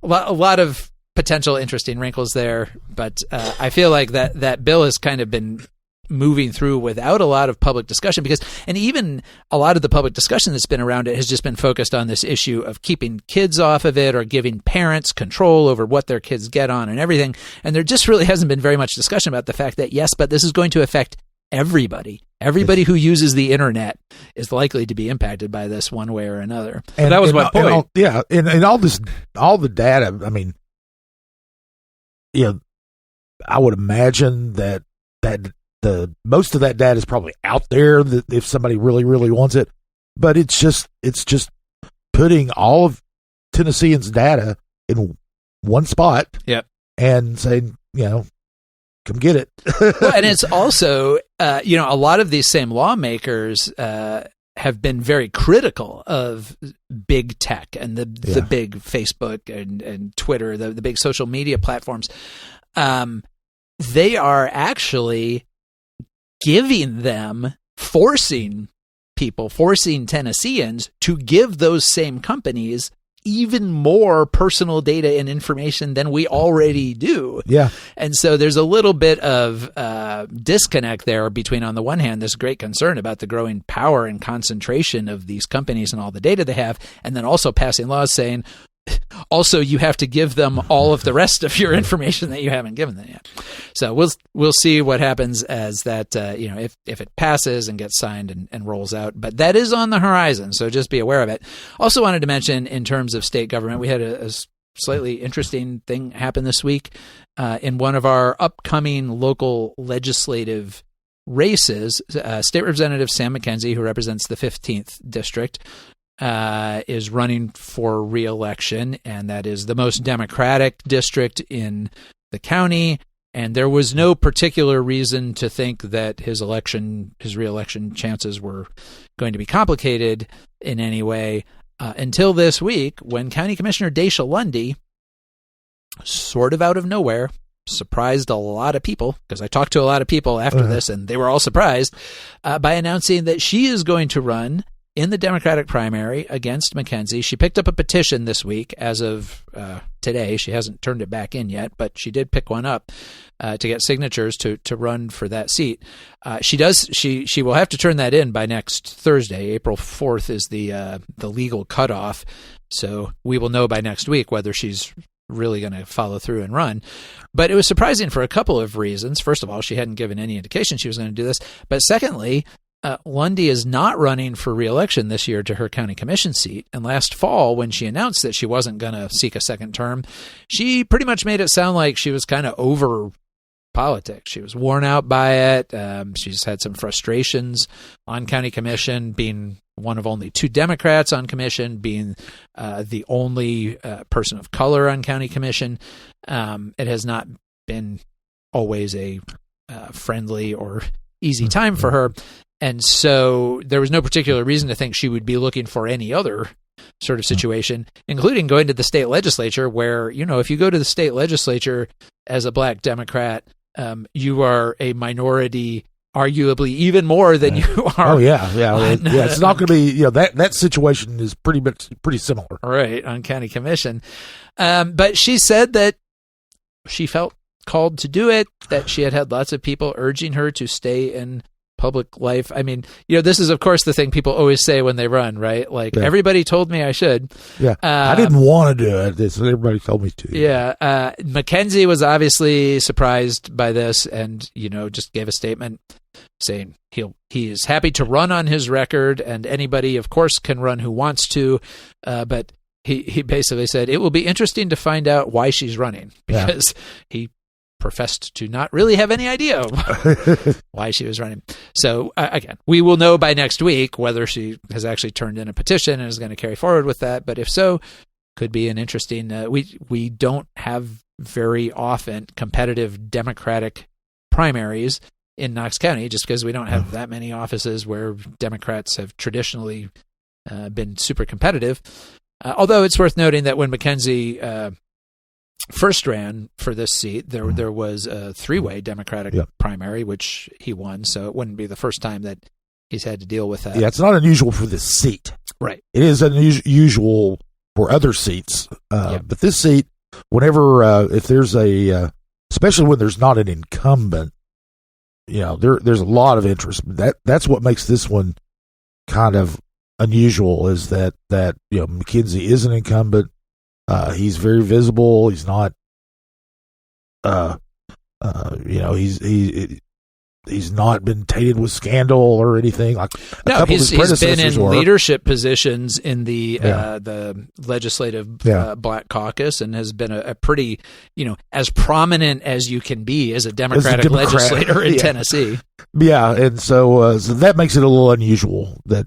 lot of potential interesting wrinkles there, but I feel like that bill has kind of been moving through without a lot of public discussion, and even a lot of the public discussion that's been around it has just been focused on this issue of keeping kids off of it or giving parents control over what their kids get on and everything. And there just really hasn't been very much discussion about the fact that, yes, but this is going to affect everybody. Everybody who uses the internet is likely to be impacted by this one way or another. And that was my point. And all the data, I mean, I would imagine that the most of that data is probably out there that if somebody really, really wants it, but it's just putting all of Tennesseans' data in one spot. Yep. And saying, come get it. Well, and it's also, a lot of these same lawmakers have been very critical of big tech and the big Facebook and Twitter, the big social media platforms. They are actually giving them, forcing Tennesseans to give those same companies even more personal data and information than we already do. Yeah. And so there's a little bit of disconnect there between, on the one hand, this great concern about the growing power and concentration of these companies and all the data they have, and then also passing laws saying, also, you have to give them all of the rest of your information that you haven't given them yet. So we'll see what happens as that, if it passes and gets signed and rolls out. But that is on the horizon, so just be aware of it. Also wanted to mention, in terms of state government, we had a slightly interesting thing happen this week in one of our upcoming local legislative races. State Representative Sam McKenzie, who represents the 15th District, is running for re-election, and that is the most Democratic district in the county. And there was no particular reason to think that his re-election chances were going to be complicated in any way until this week, when County Commissioner Daisha Lundy, sort of out of nowhere, surprised a lot of people, because I talked to a lot of people after this, and they were all surprised, by announcing that she is going to run in the Democratic primary against McKenzie. She picked up a petition this week as of today. She hasn't turned it back in yet, but she did pick one up to get signatures to run for that seat. She will have to turn that in by next Thursday. April 4th is the legal cutoff. So we will know by next week whether she's really going to follow through and run. But it was surprising for a couple of reasons. First of all, she hadn't given any indication she was going to do this. But secondly, Lundy is not running for re-election this year to her county commission seat. And last fall, when she announced that she wasn't going to seek a second term, she pretty much made it sound like she was kind of over politics. She was worn out by it. She's had some frustrations on county commission, being one of only 2 Democrats on commission, being the only person of color on county commission. It has not been always a friendly or easy time for her. And so there was no particular reason to think she would be looking for any other sort of situation, including going to the state legislature where, if you go to the state legislature as a black Democrat, you are a minority, arguably even more than you are. Oh, yeah. It's not going to be, that situation is pretty similar. Right, on county commission. But she said that she felt called to do it, that she had lots of people urging her to stay in public life. I mean, this is, of course, the thing people always say when they run, right? Like, everybody told me I should. Yeah, I didn't want to do it. Everybody told me to. Yeah. Mackenzie was obviously surprised by this and, just gave a statement saying he is happy to run on his record, and anybody, of course, can run who wants to, but he basically said it will be interesting to find out why she's running, because he professed to not really have any idea why she was running. So again, we will know by next week whether she has actually turned in a petition and is going to carry forward with that. But if so, could be an interesting. We don't have very often competitive Democratic primaries in Knox County, just because we don't have that many offices where Democrats have traditionally been super competitive. Although it's worth noting that when Mackenzie first ran for this seat, there was a 3-way Democratic primary, which he won. So it wouldn't be the first time that he's had to deal with that. Yeah, it's not unusual for this seat. Right. It is unusual for other seats. But this seat, whenever, if there's especially when there's not an incumbent, there's a lot of interest. That's what makes this one kind of unusual, is that Mackenzie is an incumbent. He's very visible. He's not, he's not been tainted with scandal or anything. Like he's been in leadership positions in the legislative Black Caucus, and has been a pretty, as prominent as you can be as a Democratic legislator in Tennessee. Yeah, and so that makes it a little unusual that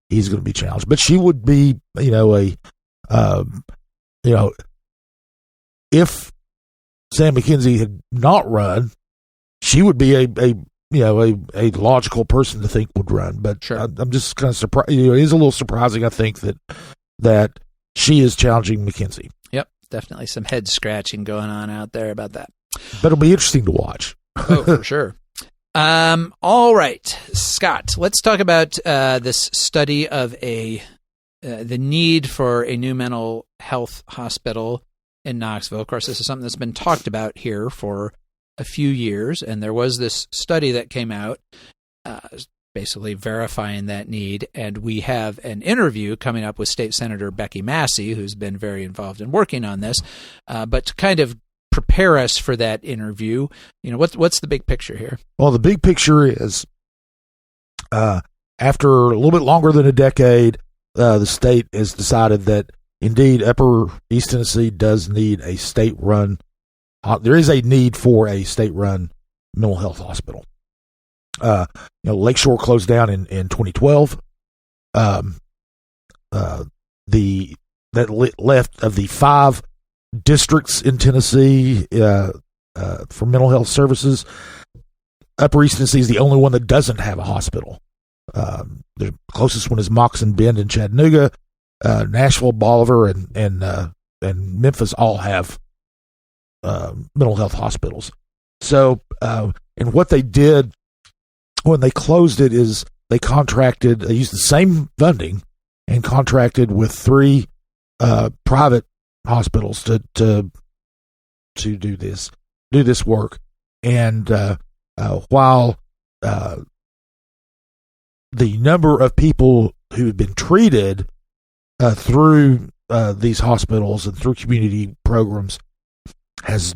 he's going to be challenged. But she would be, if Sam Mackenzie had not run, she would be a logical person to think would run. But sure. I'm just kind of surprised. It is a little surprising, I think, that she is challenging Mackenzie. Yep, definitely some head scratching going on out there about that. But it'll be interesting to watch. Oh, for sure. All right, Scott, let's talk about this study of the need for a new mental health hospital in Knoxville. Of course, this is something that's been talked about here for a few years, and there was this study that came out basically verifying that need, and we have an interview coming up with State Senator Becky Massey, who's been very involved in working on this, but to kind of prepare us for that interview, what's the big picture here? Well, the big picture is after a little bit longer than a decade, the state has decided that indeed Upper East Tennessee does need a state-run. There is a need for a state-run mental health hospital. Lakeshore closed down in 2012. That left of the 5 districts in Tennessee for mental health services, Upper East Tennessee is the only one that doesn't have a hospital. The closest one is Moccasin Bend in Chattanooga. Nashville, Bolivar, and Memphis all have mental health hospitals. So, and what they did when they closed it is they used the same funding and contracted with 3 private hospitals to do this work. And while the number of people who have been treated through these hospitals and through community programs has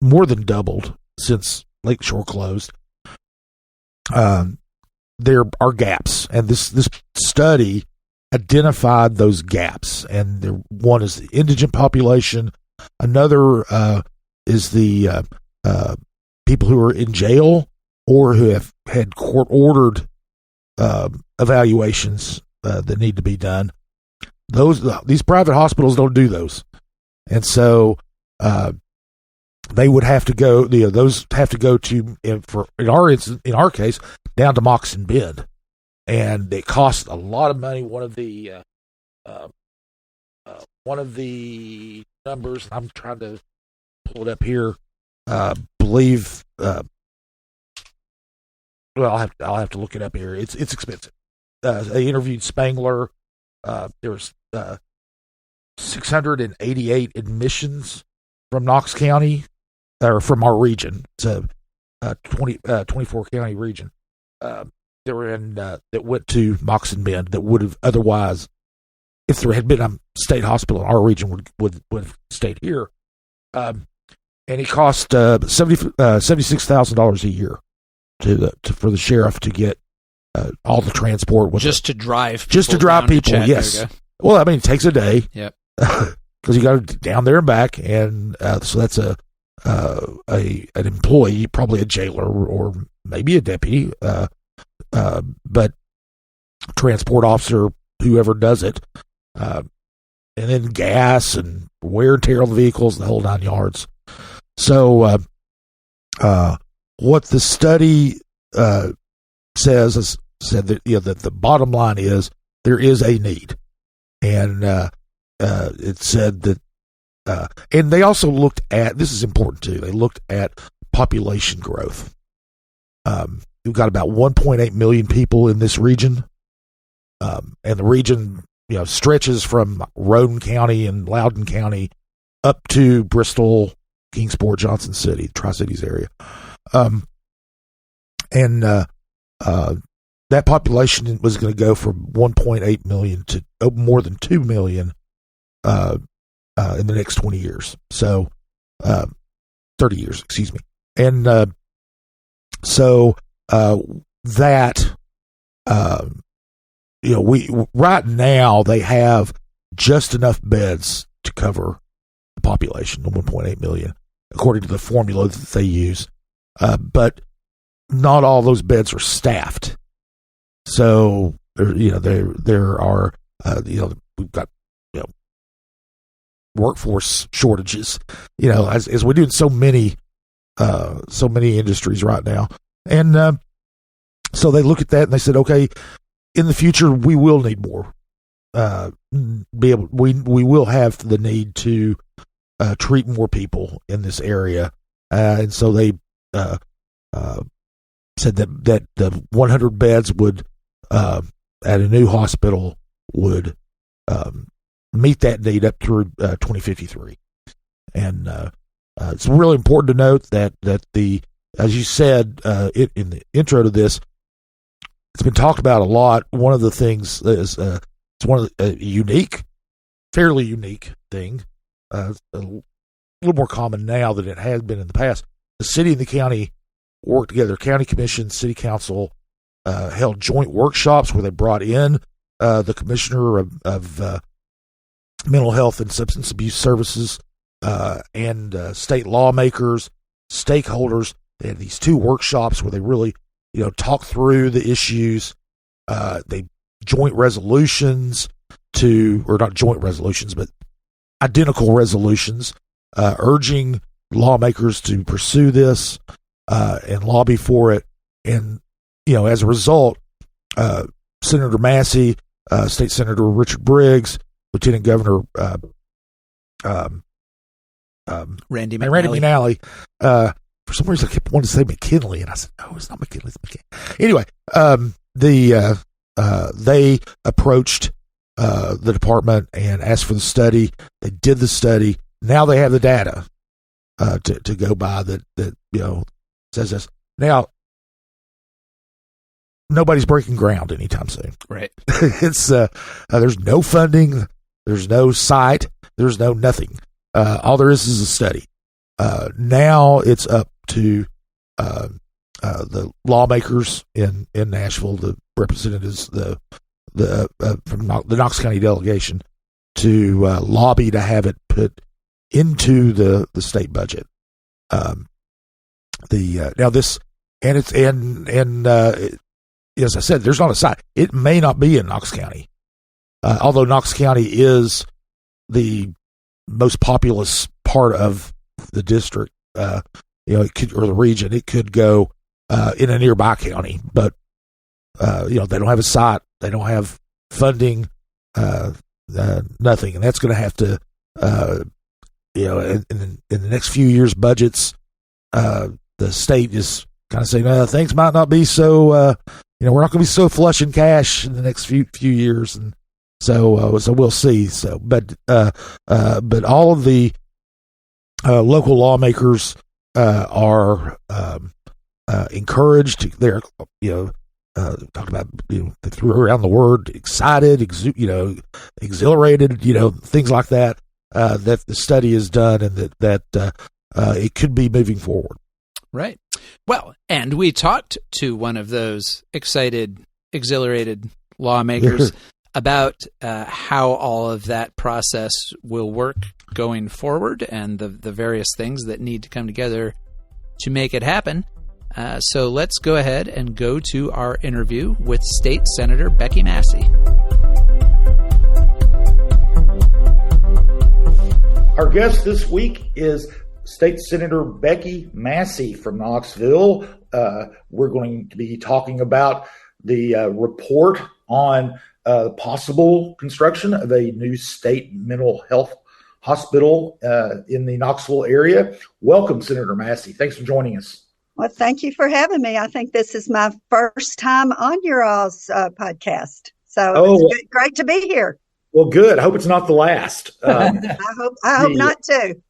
more than doubled since Lakeshore closed, there are gaps, and this study identified those gaps. And one is the indigent population, another is the people who are in jail or who have had court-ordered evaluations that need to be done. These private hospitals don't do those, and so they would have to go. Those have to go to in our case down to Moxon Bend, and it costs a lot of money. One of the numbers I'm trying to pull it up here. Believe. Well, I'll have to look it up here. It's expensive. They interviewed Spangler. There was 688 admissions from Knox County, or from our region. It's a 24 county region. That were in that went to Moxon Bend that would have otherwise, if there had been a state hospital in our region, would have stayed here. And it cost $76,000 a year for the sheriff to get all the transport just to drive people. Yes. Well, I mean, it takes a day. Yep. Because you got to down there and back, and so that's an employee, probably a jailer or maybe a deputy, but transport officer, whoever does it, and then gas and wear and tear on the vehicles, the whole 9 yards. So, what the study said that that the bottom line is there is a need, and it said that, and they also looked at, this is important too, they looked at population growth. We've got about 1.8 million people in this region, and the region stretches from Roane County and Loudoun County up to Bristol, Kingsport, Johnson City, Tri-Cities area. And that population was going to go from 1.8 million to more than 2 million in the next 20 years. So 30 years, excuse me. And so that we right now they have just enough beds to cover the population, the 1.8 million, according to the formula that they use. But not all those beds are staffed. So there are we've got workforce shortages. As we do in so many industries right now, and so they look at that and they said, okay, in the future we will need more. We will have the need to treat more people in this area, and so they said that the 100 beds would at a new hospital would meet that need up through 2053. And it's really important to note that the, as you said in the intro to this, it's been talked about a lot. One of the things is it's one of the fairly unique thing, a little more common now than it has been in the past. The city and the county worked together. County commission, city council held joint workshops where they brought in the commissioner of mental health and substance abuse services and state lawmakers, stakeholders. They had these two workshops where they really talk through the issues. They joint resolutions or not joint resolutions, but identical resolutions urging lawmakers to pursue this and lobby for it. And as a result, Senator Massey, State Senator Richard Briggs, Lieutenant Governor Randy McNally. For some reason, I kept wanting to say McKinley, and I said, "No, it's not McKinley. It's McKinley." Anyway, they approached the department and asked for the study. They did the study. Now they have the data to go by that says this. Now, nobody's breaking ground anytime soon. Right. It's there's no funding. There's no site. There's no nothing. All there is a study. Now it's up to the lawmakers in Nashville, the representatives, the from the Knox County delegation, to lobby to have it put into the state budget. Now this, and it's as I said, there's not a site. It may not be in Knox County, although Knox County is the most populous part of the district. It could, or the region. It could go in a nearby county, but they don't have a site. They don't have funding. Nothing, and that's going to have to, in the next few years' budgets, the state is kind of saying things might not be so. We're not going to be so flush in cash in the next few years, and so we'll see. So, but all of the local lawmakers are encouraged. They're talk about they threw around the word excited, exhilarated, things like that. That the study is done, and that it could be moving forward. Right. Well, and we talked to one of those excited, exhilarated lawmakers about how all of that process will work going forward, and the various things that need to come together to make it happen. So let's go ahead and go to our interview with State Senator Becky Massey. Our guest this week is State Senator Becky Massey from Knoxville. We're going to be talking about the report on possible construction of a new state mental health hospital in the Knoxville area. Welcome, Senator Massey. Thanks for joining us. Well, thank you for having me. I think this is my first time on your all's podcast. So it's great to be here. Well, good. I hope it's not the last. I hope not too.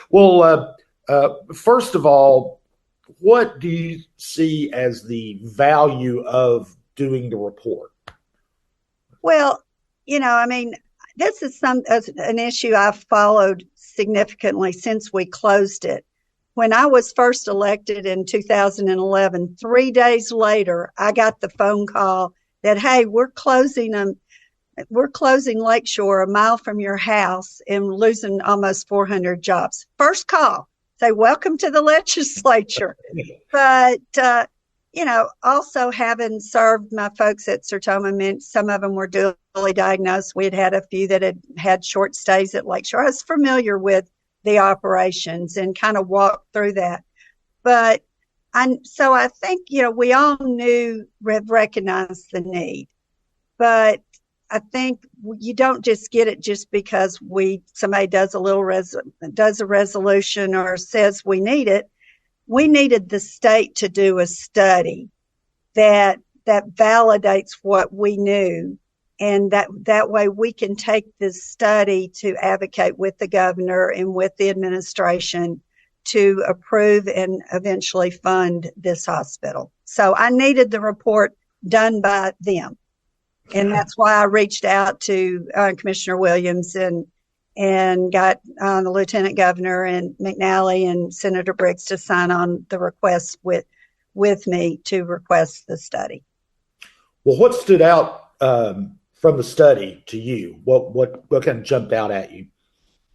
Well, first of all, what do you see as the value of doing the report? Well, this is an issue I've followed significantly since we closed it. When I was first elected in 2011, 3 days later, I got the phone call that, hey, we're closing Lakeshore a mile from your house and losing almost 400 jobs. First call, say, welcome to the legislature. But, also having served my folks at Sertoma meant some of them were dually diagnosed. We had a few that had short stays at Lakeshore. I was familiar with the operations and kind of walked through that. But so I think, we all recognized the need. But I think you don't just get it just because somebody does a resolution or says we need it. We needed the state to do a study that validates what we knew, and that way we can take this study to advocate with the governor and with the administration to approve and eventually fund this hospital. So I needed the report done by them. And that's why I reached out to Commissioner Williams and got the Lieutenant Governor and McNally and Senator Briggs to sign on the request with me to request the study. Well, what stood out from the study to you? What kind of jumped out at you?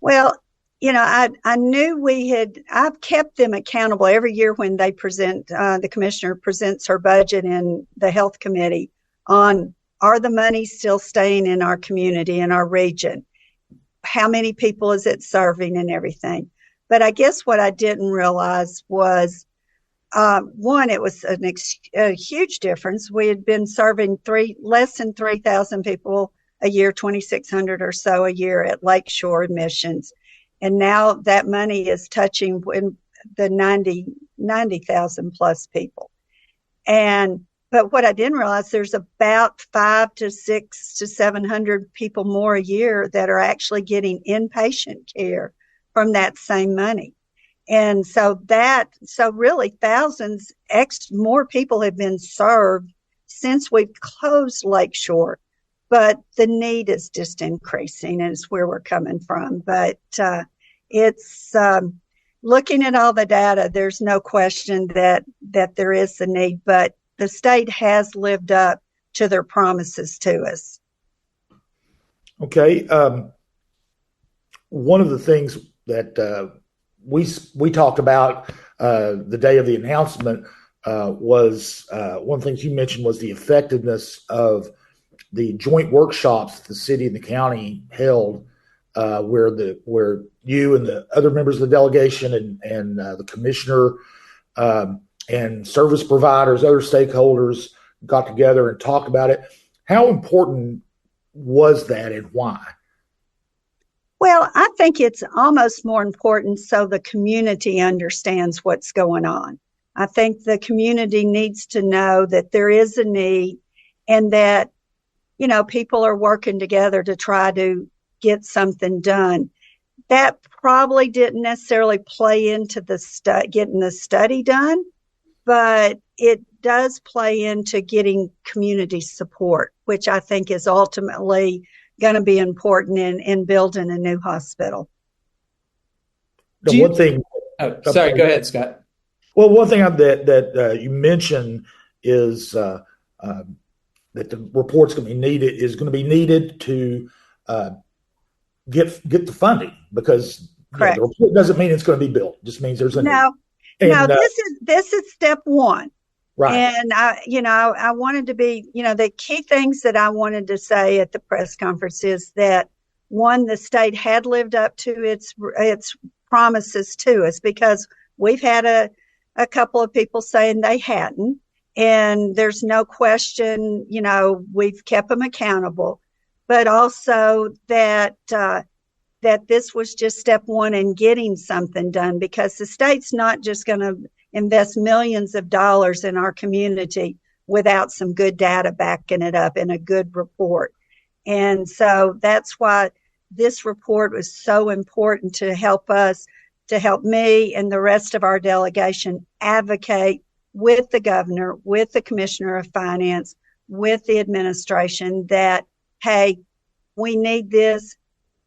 Well, I knew I've kept them accountable every year when they the commissioner presents her budget in the health committee on, are the money still staying in our community, in our region? How many people is it serving and everything? But I guess what I didn't realize was, one, it was a huge difference. We had been serving less than 3,000 people a year, 2,600 or so a year at Lakeshore admissions. And now that money is touching the 90,000 plus people. But what I didn't realize, there's about 500 to 600 to 700 people more a year that are actually getting inpatient care from that same money. And so really thousands more people have been served since we've closed Lakeshore, but the need is just increasing, and it's where we're coming from. But it's looking at all the data, there's no question that there is the need, but the state has lived up to their promises to us. Okay. One of the things that we talked about the day of the announcement was one of the things you mentioned was the effectiveness of the joint workshops the city and the county held, where you and the other members of the delegation and the commissioner and service providers, other stakeholders got together and talked about it. How important was that, and why? Well, I think it's almost more important so the community understands what's going on. I think the community needs to know that there is a need and that, people are working together to try to get something done. That probably didn't necessarily play into getting the study done, but it does play into getting community support, which I think is ultimately going to be important in building a new hospital. One thing. Sorry, go ahead, Scott. Well, one thing that you mentioned is that the report's going to be needed to get the funding, because the report doesn't mean it's going to be built. It just means there's a need. This is step one. Right. And I wanted to be, the key things that I wanted to say at the press conference is that, one, the state had lived up to its promises to us, because we've had a couple of people saying they hadn't, and there's no question, we've kept them accountable, but also that this was just step one in getting something done, because the state's not just going to invest millions of dollars in our community without some good data backing it up and a good report. And so that's why this report was so important to help us, to help me and the rest of our delegation advocate with the governor, with the commissioner of finance, with the administration that, hey, we need this.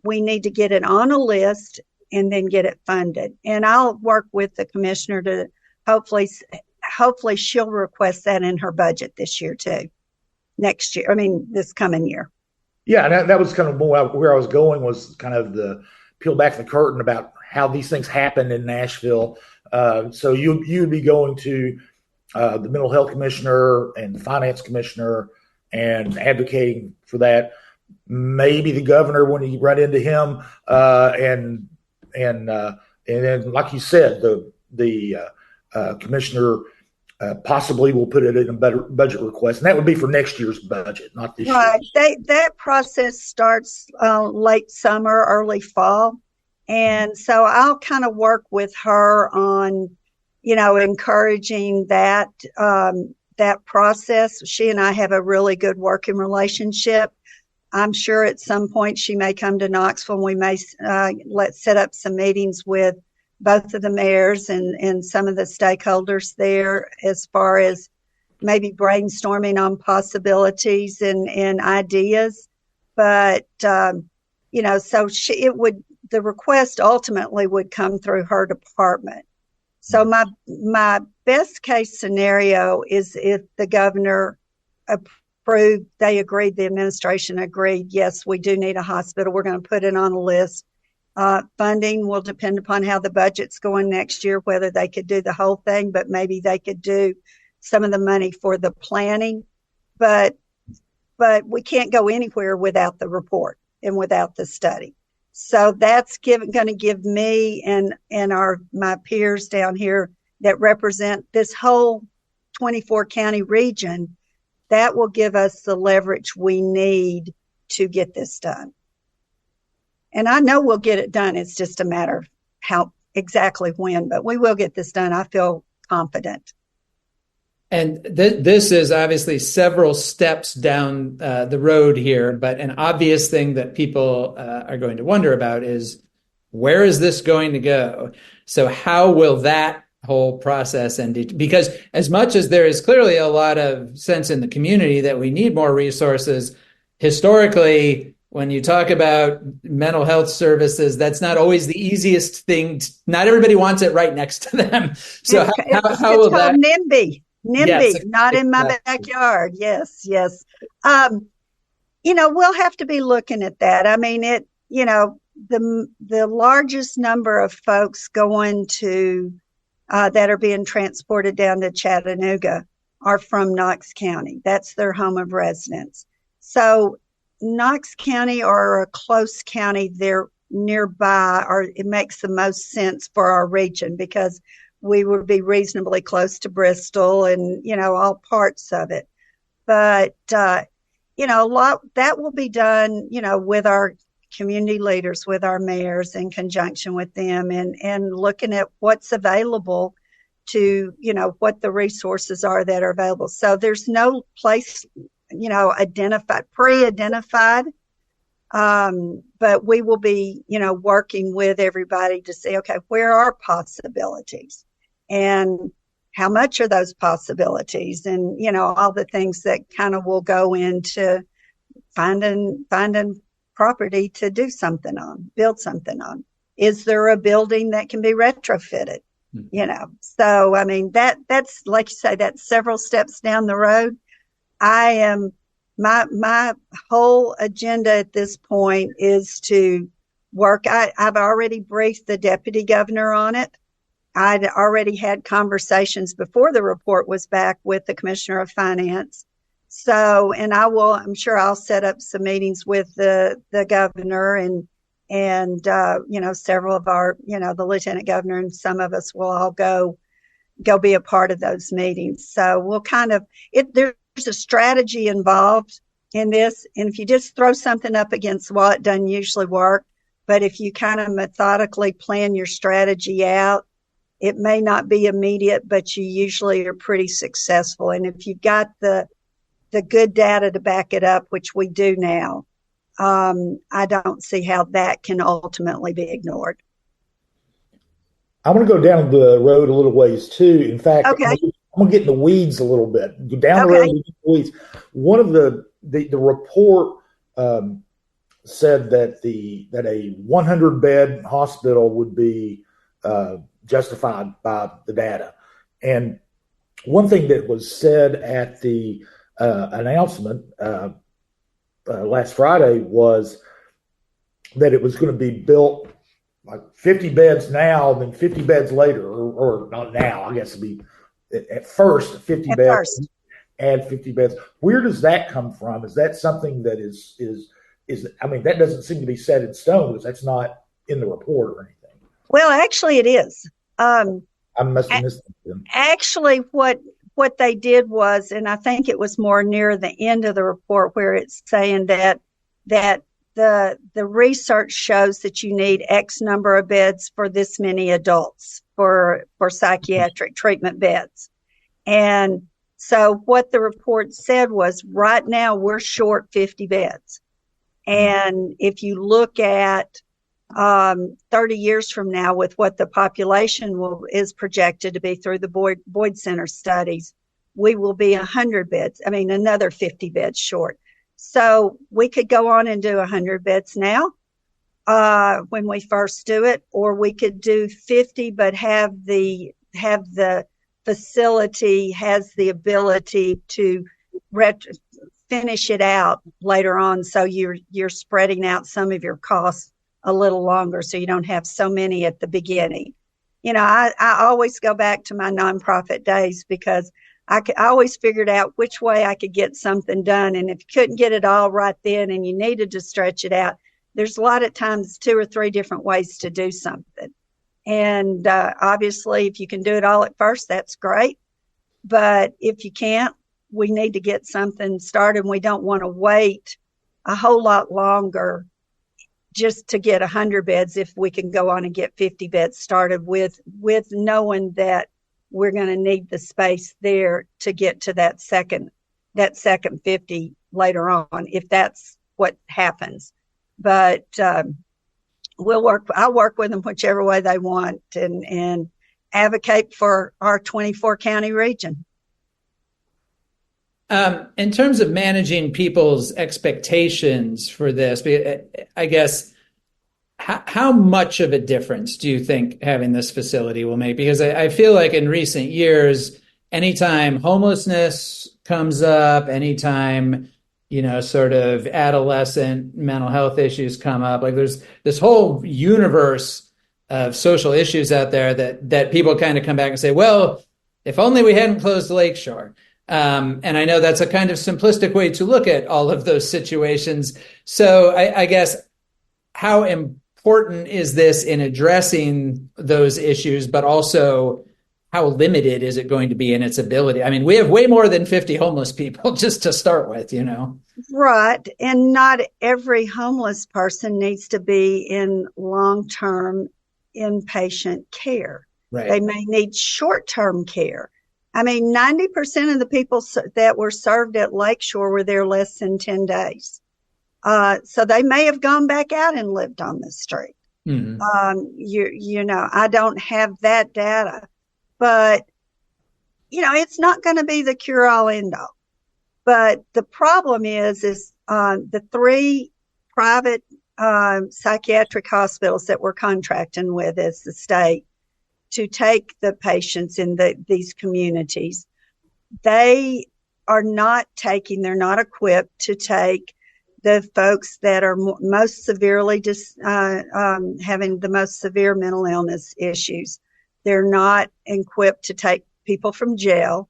We need to get it on a list and then get it funded. And I'll work with the commissioner to hopefully she'll request that in her budget this year too. This coming year. Yeah, and that was kind of where I was going, was kind of the peel back the curtain about how these things happen in Nashville. So you'd be going to the mental health commissioner and the finance commissioner and advocating for that. Maybe the governor, when you run into him, and then, like you said, the commissioner possibly will put it in a budget request, and that would be for next year's budget, not this year. That process starts late summer, early fall, and so I'll kind of work with her on, encouraging that process. She and I have a really good working relationship. I'm sure at some point she may come to Knoxville, and we may set up some meetings with both of the mayors and some of the stakeholders there, as far as maybe brainstorming on possibilities and ideas. But, so the request ultimately would come through her department. So my best case scenario is if the governor approved, the administration agreed, yes, we do need a hospital. We're going to put it on a list. Funding will depend upon how the budget's going next year, whether they could do the whole thing, but maybe they could do some of the money for the planning. But we can't go anywhere without the report and without the study. So that's going to give me and my peers down here that represent this whole 24 county region, that will give us the leverage we need to get this done. And I know we'll get it done. It's just a matter of how exactly when, but we will get this done. I feel confident. And this is obviously several steps down the road here, but an obvious thing that people are going to wonder about is, where is this going to go? So how will that whole process end? Because as much as there is clearly a lot of sense in the community that we need more resources, historically, when you talk about mental health services, that's not always the easiest thing. Not everybody wants it right next to them. So how will that? NIMBY, yes, not in my backyard. Yes. We'll have to be looking at that. I mean, the largest number of folks going to that are being transported down to Chattanooga are from Knox County. That's their home of residence. So Knox County or a close county, they're nearby, or it makes the most sense for our region because we would be reasonably close to Bristol and, all parts of it. But, a lot that will be done, with our community leaders, with our mayors in conjunction with them and looking at what's available to, what the resources are that are available. So there's no place, pre-identified. But we will be, working with everybody to say, okay, where are possibilities and how much are those possibilities? And, all the things that kind of will go into finding property to do something on, build something on. Is there a building that can be retrofitted? So, I mean, that's like you say, that's several steps down the road. My whole agenda at this point is to work. I've already briefed the deputy governor on it. I'd already had conversations before the report was back with the commissioner of finance. So, and I'm sure I'll set up some meetings with the governor and several of our, the lieutenant governor, and some of us will all go be a part of those meetings. So we'll there's a strategy involved in this. And if you just throw something up against the wall, it doesn't usually work. But if you kind of methodically plan your strategy out, it may not be immediate, but you usually are pretty successful. And if you've got the good data to back it up, which we do now, I don't see how that can ultimately be ignored. I want to go down the road a little ways too. In fact, okay. I'm going to get in the weeds a little bit. Go down the road and get in the weeds. One of the report said that a 100-bed hospital would be justified by the data. And one thing that was said at the announcement last Friday was that it was going to be built like 50 beds now, and then 50 beds later, or not now, I guess it'd be at first 50 beds. First. Add 50 beds. Where does that come from? Is that something that is I mean, that doesn't seem to be set in stone because that's not in the report or anything. Well, actually it is. I must have missed it. Actually, what they did was, and I think it was more near the end of the report where it's saying that the research shows that you need X number of beds for this many adults for psychiatric treatment beds. And so what the report said was right now we're short 50 beds. And if you look at 30 years from now with what the population is projected to be through the Boyd Center studies, we will be 100 beds. I mean, another 50 beds short. So we could go on and do 100 beds now when we first do it, or we could do 50 but have the facility has the ability to finish it out later on, so you're spreading out some of your costs a little longer, so you don't have so many at the beginning. I always go back to my nonprofit days because I always figured out which way I could get something done. And if you couldn't get it all right then and you needed to stretch it out, there's a lot of times 2 or 3 different ways to do something. And obviously, if you can do it all at first, that's great. But if you can't, we need to get something started. We don't want to wait a whole lot longer just to get 100 beds if we can go on and get 50 beds started with knowing that we're going to need the space there to get to that second 50 later on, if that's what happens. But I'll work with them whichever way they want and advocate for our 24 county region. In terms of managing people's expectations for this, I guess, how much of a difference do you think having this facility will make? Because I feel like in recent years, anytime homelessness comes up, anytime, sort of adolescent mental health issues come up, like there's this whole universe social issues out there that people kind of come back and say, well, if only we hadn't closed Lakeshore. And I know that's a kind of simplistic way to look at all of those situations. So I guess how important is this in addressing those issues, but also how limited is it going to be in its ability? I mean, we have way more than 50 homeless people just to start with, you know? Right. And not every homeless person needs to be in long-term inpatient care. Right. They may need short-term care. I mean, 90% of the people that were served at Lakeshore were there less than 10 days. So they may have gone back out and lived on the street. Mm-hmm. You know, I don't have that data, but, you know, it's not going to be the cure-all end-all. But the problem is the 3 private psychiatric hospitals that we're contracting with as the state to take the patients in these communities, they're not equipped to take the folks that are most severely having the most severe mental illness issues. They're not equipped to take people from jail,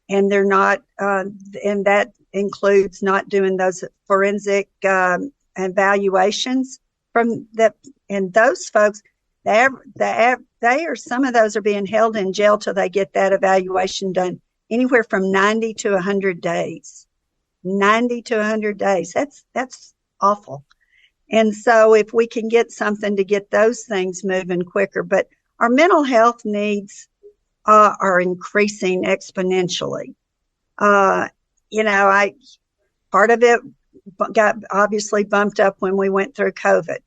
and they're not, and that includes not doing those forensic evaluations from that. And those folks, some of those are being held in jail till they get that evaluation done, anywhere from 90 to 100 days. 90 to 100 days. That's awful. And so if we can get something to get those things moving quicker, but our mental health needs are increasing exponentially. You know, part of it got obviously bumped up when we went through COVID,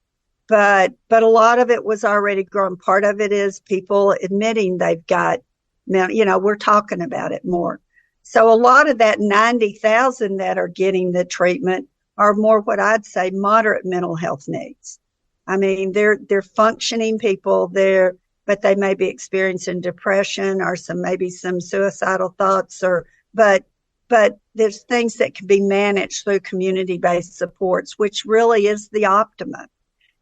but a lot of it was already growing. Part of it is people admitting they've got, you know, we're talking about it more. So a lot of that 90,000 that are getting the treatment are more what I'd say moderate mental health needs. I mean, they're functioning people there, but they may be experiencing depression or maybe some suicidal thoughts but there's things that can be managed through community-based supports, which really is the optimum.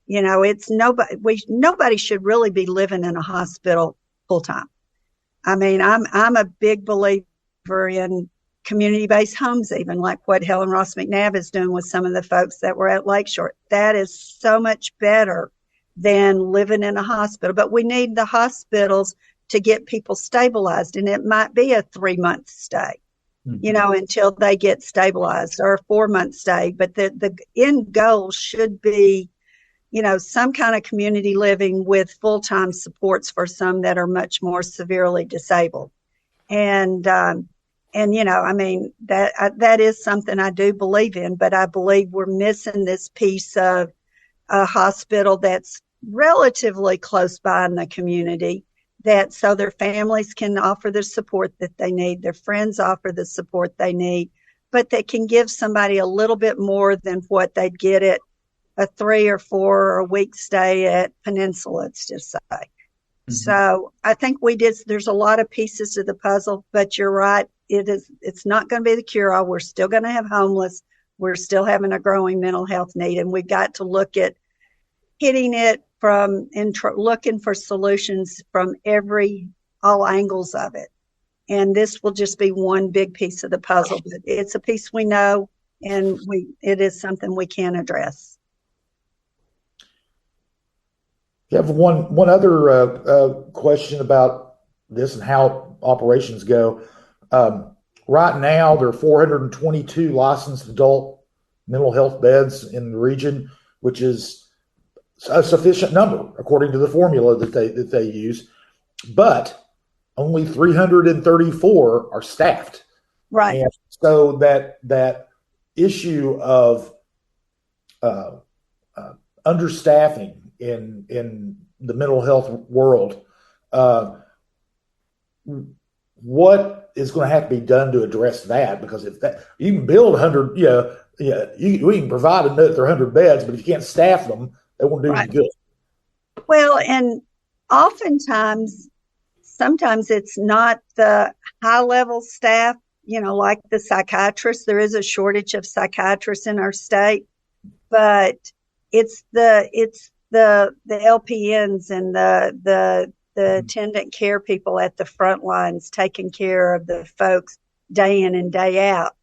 You know, it's nobody should really be living in a hospital full time. I mean, I'm a big believer in community-based homes, even like what Helen Ross McNabb is doing with some of the folks that were at Lakeshore. That is so much better than living in a hospital. But we need the hospitals to get people stabilized, and it might be a 3-month stay, you know, until they get stabilized, or a 4-month stay. But the end goal should be, you know, some kind of community living with full-time supports for some that are much more severely disabled. And, you know, I mean, that is something I do believe in, but I believe we're missing this piece of a hospital that's relatively close by in the community, that so their families can offer the support that they need, their friends offer the support they need, but that can give somebody a little bit more than what they'd get at a 3 or 4 or a week stay at Peninsula, let's just say. Mm-hmm. So I think there's a lot of pieces to the puzzle, but you're right. It's not going to be the cure all. We're still going to have homeless. We're still having a growing mental health need, and we've got to look at hitting it looking for solutions from all angles of it. And this will just be one big piece of the puzzle, but it's a piece we know, and it is something we can address. You have one other question about this and how operations go. Right now, there are 422 licensed adult mental health beds in the region, which is a sufficient number according to the formula that they use. But only 334 are staffed. Right. And so that issue of understaffing in the mental health world, what is going to have to be done to address that? Because if that, you can build 100, we can provide another 100 beds, but if you can't staff them, they won't do any good. Well, and sometimes it's not the high level staff, you know, like the psychiatrists. There is a shortage of psychiatrists in our state, but it's the LPNs and the attendant care people at the front lines taking care of the folks day in and day out.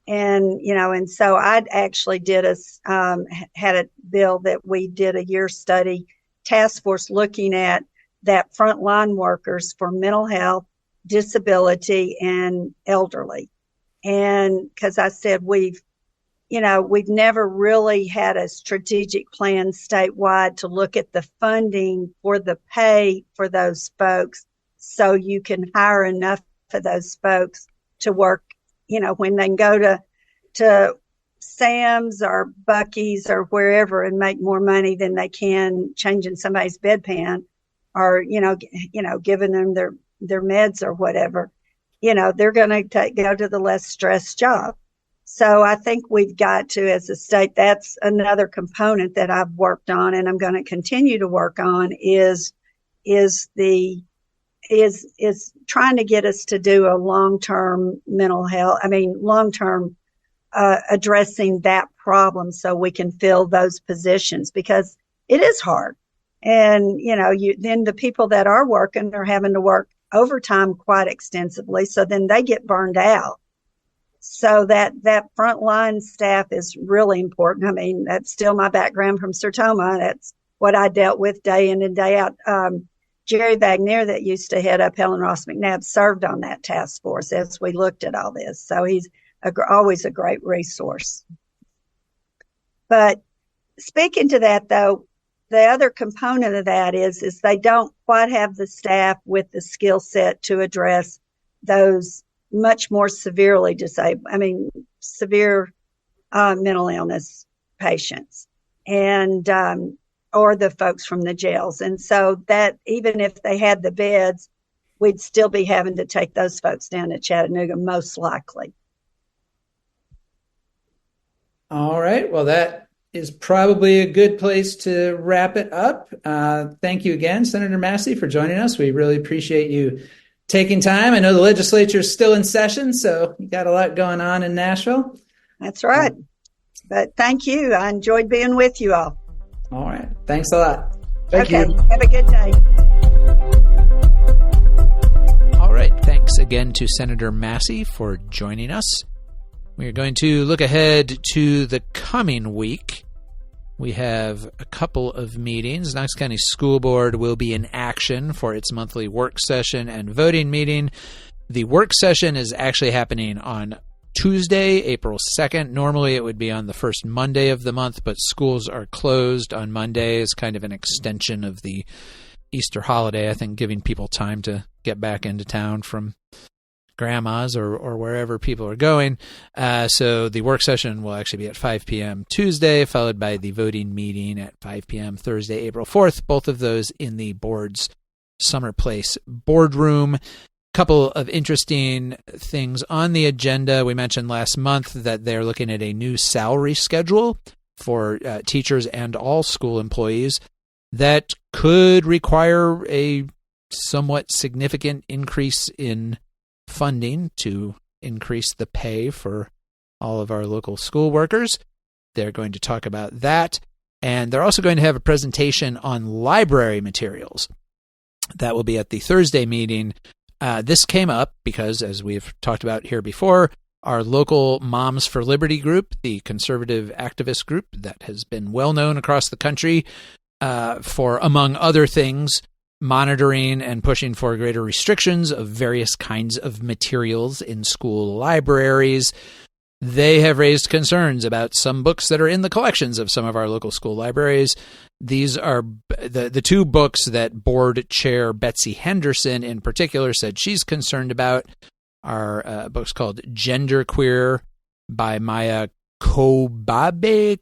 And, and so I actually had a bill that we did a year study task force looking at that frontline workers for mental health, disability, and elderly. And because I said we've never really had a strategic plan statewide to look at the funding for the pay for those folks so you can hire enough of those folks to work, when they can go to Sam's or Buc-ee's or wherever and make more money than they can changing somebody's bedpan or, giving them their meds or whatever. They're going to go to the less stressed job. So I think we've got to, as a state, that's another component that I've worked on and I'm going to continue to work on is trying to get us to do a long-term long-term addressing that problem so we can fill those positions because it is hard. And, then the people that are working are having to work overtime quite extensively. So then they get burned out. So that frontline staff is really important. I mean, that's still my background from Sertoma. That's what I dealt with day in and day out. Jerry Wagner, that used to head up Helen Ross McNabb, served on that task force as we looked at all this. So he's always a great resource. But speaking to that, though, the other component of that is they don't quite have the staff with the skill set to address those much more severely disabled, severe mental illness patients and or the folks from the jails. And so that even if they had the beds, we'd still be having to take those folks down to Chattanooga, most likely. All right. Well, that is probably a good place to wrap it up. Thank you again, Senator Massey, for joining us. We really appreciate you taking time. I know the legislature is still in session, so you got a lot going on in Nashville. That's right. But thank you. I enjoyed being with you all. All right. Thanks a lot. Thank you. Have a good day. All right. Thanks again to Senator Massey for joining us. We are going to look ahead to the coming week. We have a couple of meetings. Knox County School Board will be in action for its monthly work session and voting meeting. The work session is actually happening on Tuesday, April 2nd. Normally it would be on the first Monday of the month, but schools are closed on Monday as kind of an extension of the Easter holiday, I think, giving people time to get back into town from grandma's or wherever people are going. So the work session will actually be at 5 p.m. Tuesday, followed by the voting meeting at 5 p.m. Thursday, April 4th, both of those in the board's Summer Place boardroom. Couple of interesting things on the agenda. We mentioned last month that they're looking at a new salary schedule for teachers and all school employees that could require a somewhat significant increase in funding to increase the pay for all of our local school workers. They're going to talk about that. And they're also going to have a presentation on library materials. That will be at the Thursday meeting. This came up because, as we've talked about here before, our local Moms for Liberty group, the conservative activist group that has been well known across the country for, among other things, monitoring and pushing for greater restrictions of various kinds of materials in school libraries. They have raised concerns about some books that are in the collections of some of our local school libraries. These are the two books that board chair Betsy Henderson in particular said she's concerned about are books called Genderqueer by Maya Kobabe,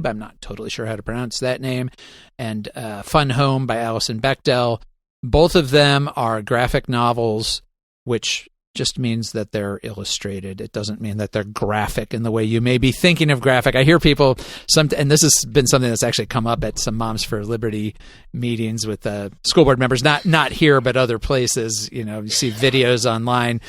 I'm not totally sure how to pronounce that name, and Fun Home by Alison Bechdel. Both of them are graphic novels which just means that they're illustrated. It doesn't mean that they're graphic in the way you may be thinking of graphic. I hear people, and this has been something that's actually come up at some Moms for Liberty meetings with school board members, not here, but other places. You see videos online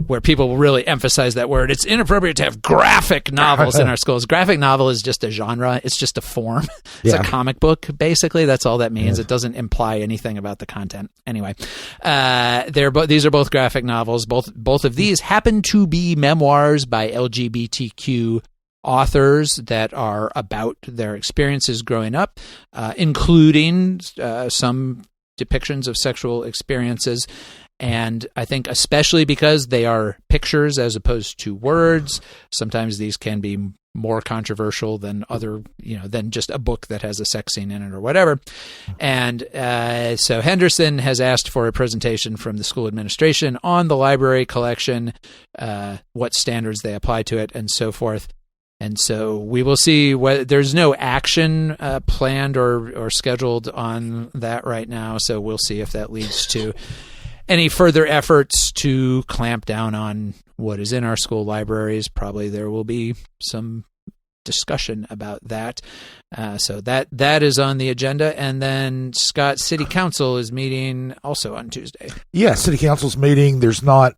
where people will really emphasize that word. It's inappropriate to have graphic novels in our schools. Graphic novel is just a genre. It's just a form. It's a comic book, basically. That's all that means. It doesn't imply anything about the content. Anyway, these are both graphic novels. Both of these happen to be memoirs by LGBTQ authors that are about their experiences growing up, including some depictions of sexual experiences. And I think especially because they are pictures as opposed to words, sometimes these can be more controversial than than just a book that has a sex scene in it or whatever. And so Henderson has asked for a presentation from the school administration on the library collection, what standards they apply to it, and so forth. And so we will see. There's no action planned or scheduled on that right now, so we'll see if that leads to any further efforts to clamp down on what is in our school libraries. Probably there will be some discussion about that. So that is on the agenda. And then Scott, City Council is meeting also on Tuesday. Yeah, City Council's meeting. There's not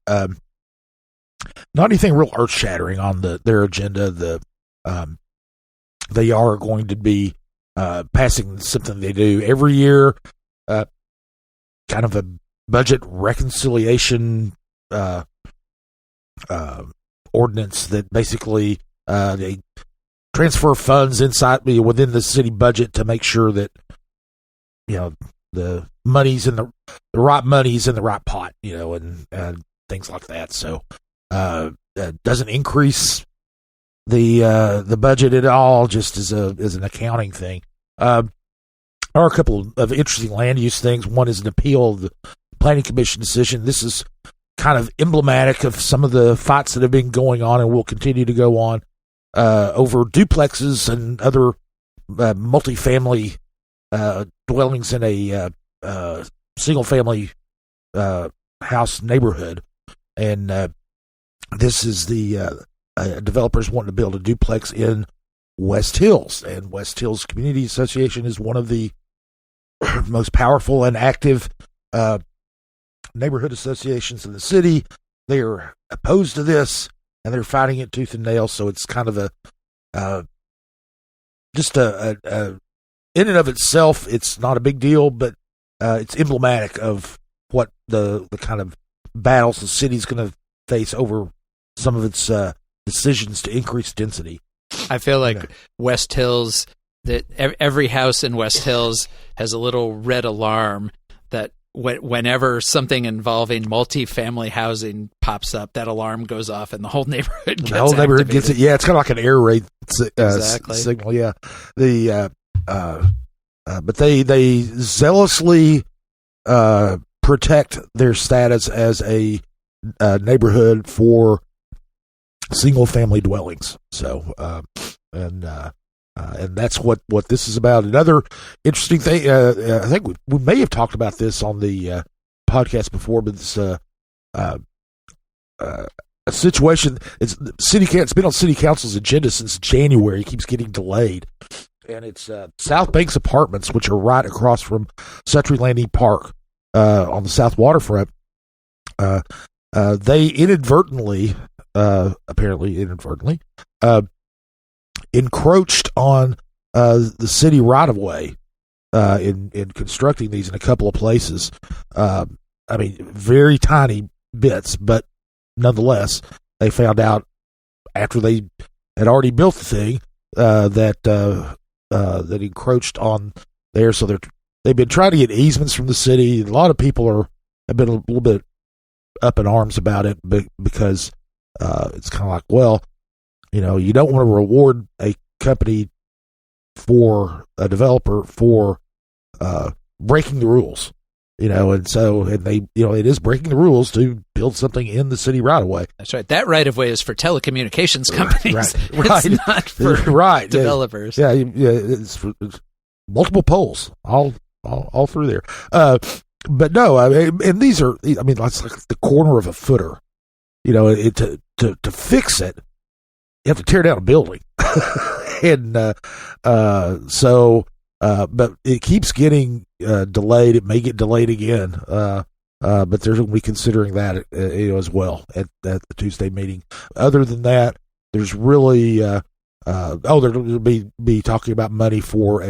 anything real earth-shattering on their agenda. They are going to be passing something they do every year, kind of a budget reconciliation ordinance that basically they transfer funds within the city budget to make sure that the money's in the right money's in the right pot, and things like that. So doesn't increase the budget at all, just as an accounting thing. There are a couple of interesting land use things. One is an appeal of the Planning Commission decision. This is kind of emblematic of some of the fights that have been going on and will continue to go on over duplexes and other multifamily dwellings in a single-family house neighborhood. And this is the developers wanting to build a duplex in West Hills. And West Hills Community Association is one of the most powerful and active neighborhood associations in the city. They are opposed to this, and they're fighting it tooth and nail. So it's kind of in and of itself, it's not a big deal, but it's emblematic of what the kind of battles the city's going to face over some of its decisions to increase density. I feel like West Hills, that every house in West Hills has a little red alarm that whenever something involving multifamily housing pops up, that alarm goes off and the whole neighborhood gets activated. Gets it. Yeah, it's kind of like an air raid exactly. signal. Yeah, but they zealously protect their status as a neighborhood for single family dwellings. So and that's what this is about. Another interesting thing, I think we may have talked about this on the podcast before, but it's a situation. It's been on City Council's agenda since January. It keeps getting delayed, and it's South Banks Apartments, which are right across from Suttree Landing Park on the South Waterfront. They apparently inadvertently, encroached on the city right of way in constructing these in a couple of places. I mean, very tiny bits, but nonetheless, they found out after they had already built the thing that encroached on there. So they've been trying to get easements from the city. A lot of people have been a little bit up in arms about it because it's kind of like, well, you don't want to reward a company for a developer for breaking the rules, and they, it is breaking the rules to build something in the city right away. That's right. That right of way is for telecommunications companies. Right. It's not for developers. Yeah. It's multiple poles all through there. but no, I mean, and these are, I mean, it's like the corner of a footer. You know, to fix it, you have to tear down a building. And but it keeps getting delayed. It may get delayed again. But they're going to be considering that as well at the Tuesday meeting. Other than that, there's really they're going to be talking about money for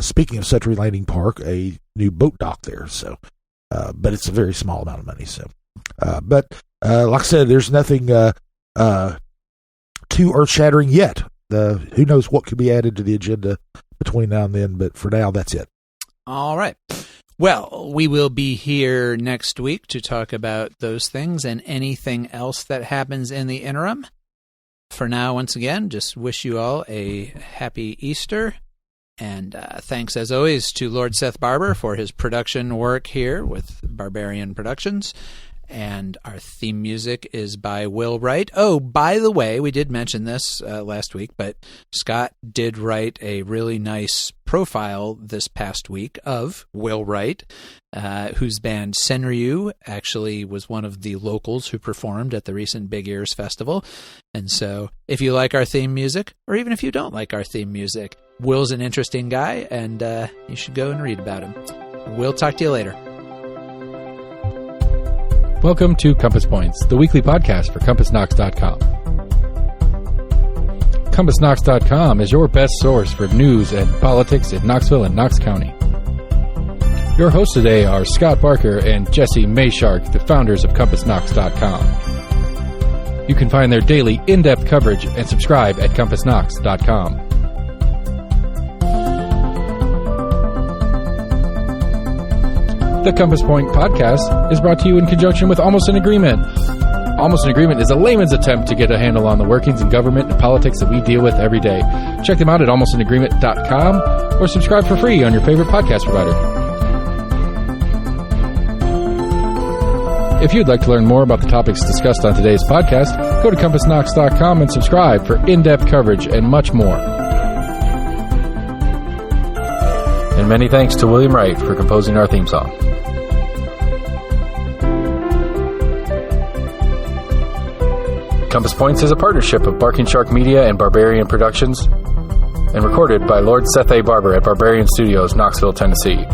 speaking of Century Landing Park, a new boat dock there. So, but it's a very small amount of money. So, but like I said, there's nothing too earth-shattering yet. Who knows what could be added to the agenda between now and then, but for now, that's it. All right. Well, we will be here next week to talk about those things and anything else that happens in the interim. For now, once again, just wish you all a happy Easter. And thanks, as always, to Lord Seth Barber for his production work here with Barbarian Productions. And our theme music is by Will Wright. Oh, by the way, we did mention this last week, but Scott did write a really nice profile this past week of Will Wright, whose band Senryu actually was one of the locals who performed at the recent Big Ears Festival. And so if you like our theme music, or even if you don't like our theme music, Will's an interesting guy, and you should go and read about him. We'll talk to you later. Welcome to Compass Points, the weekly podcast for CompassKnox.com. CompassKnox.com is your best source for news and politics in Knoxville and Knox County. Your hosts today are Scott Barker and Jesse Mayshark, the founders of CompassKnox.com. You can find their daily in-depth coverage and subscribe at CompassKnox.com. The Compass Point podcast is brought to you in conjunction with Almost an Agreement. Almost an Agreement is a layman's attempt to get a handle on the workings in government and politics that we deal with every day. Check them out at almostanagreement.com or subscribe for free on your favorite podcast provider. If you'd like to learn more about the topics discussed on today's podcast, go to CompassKnox.com and subscribe for in-depth coverage and much more. And many thanks to William Wright for composing our theme song. Compass Points is a partnership of Barking Shark Media and Barbarian Productions, and recorded by Lord Seth A. Barber at Barbarian Studios, Knoxville, Tennessee.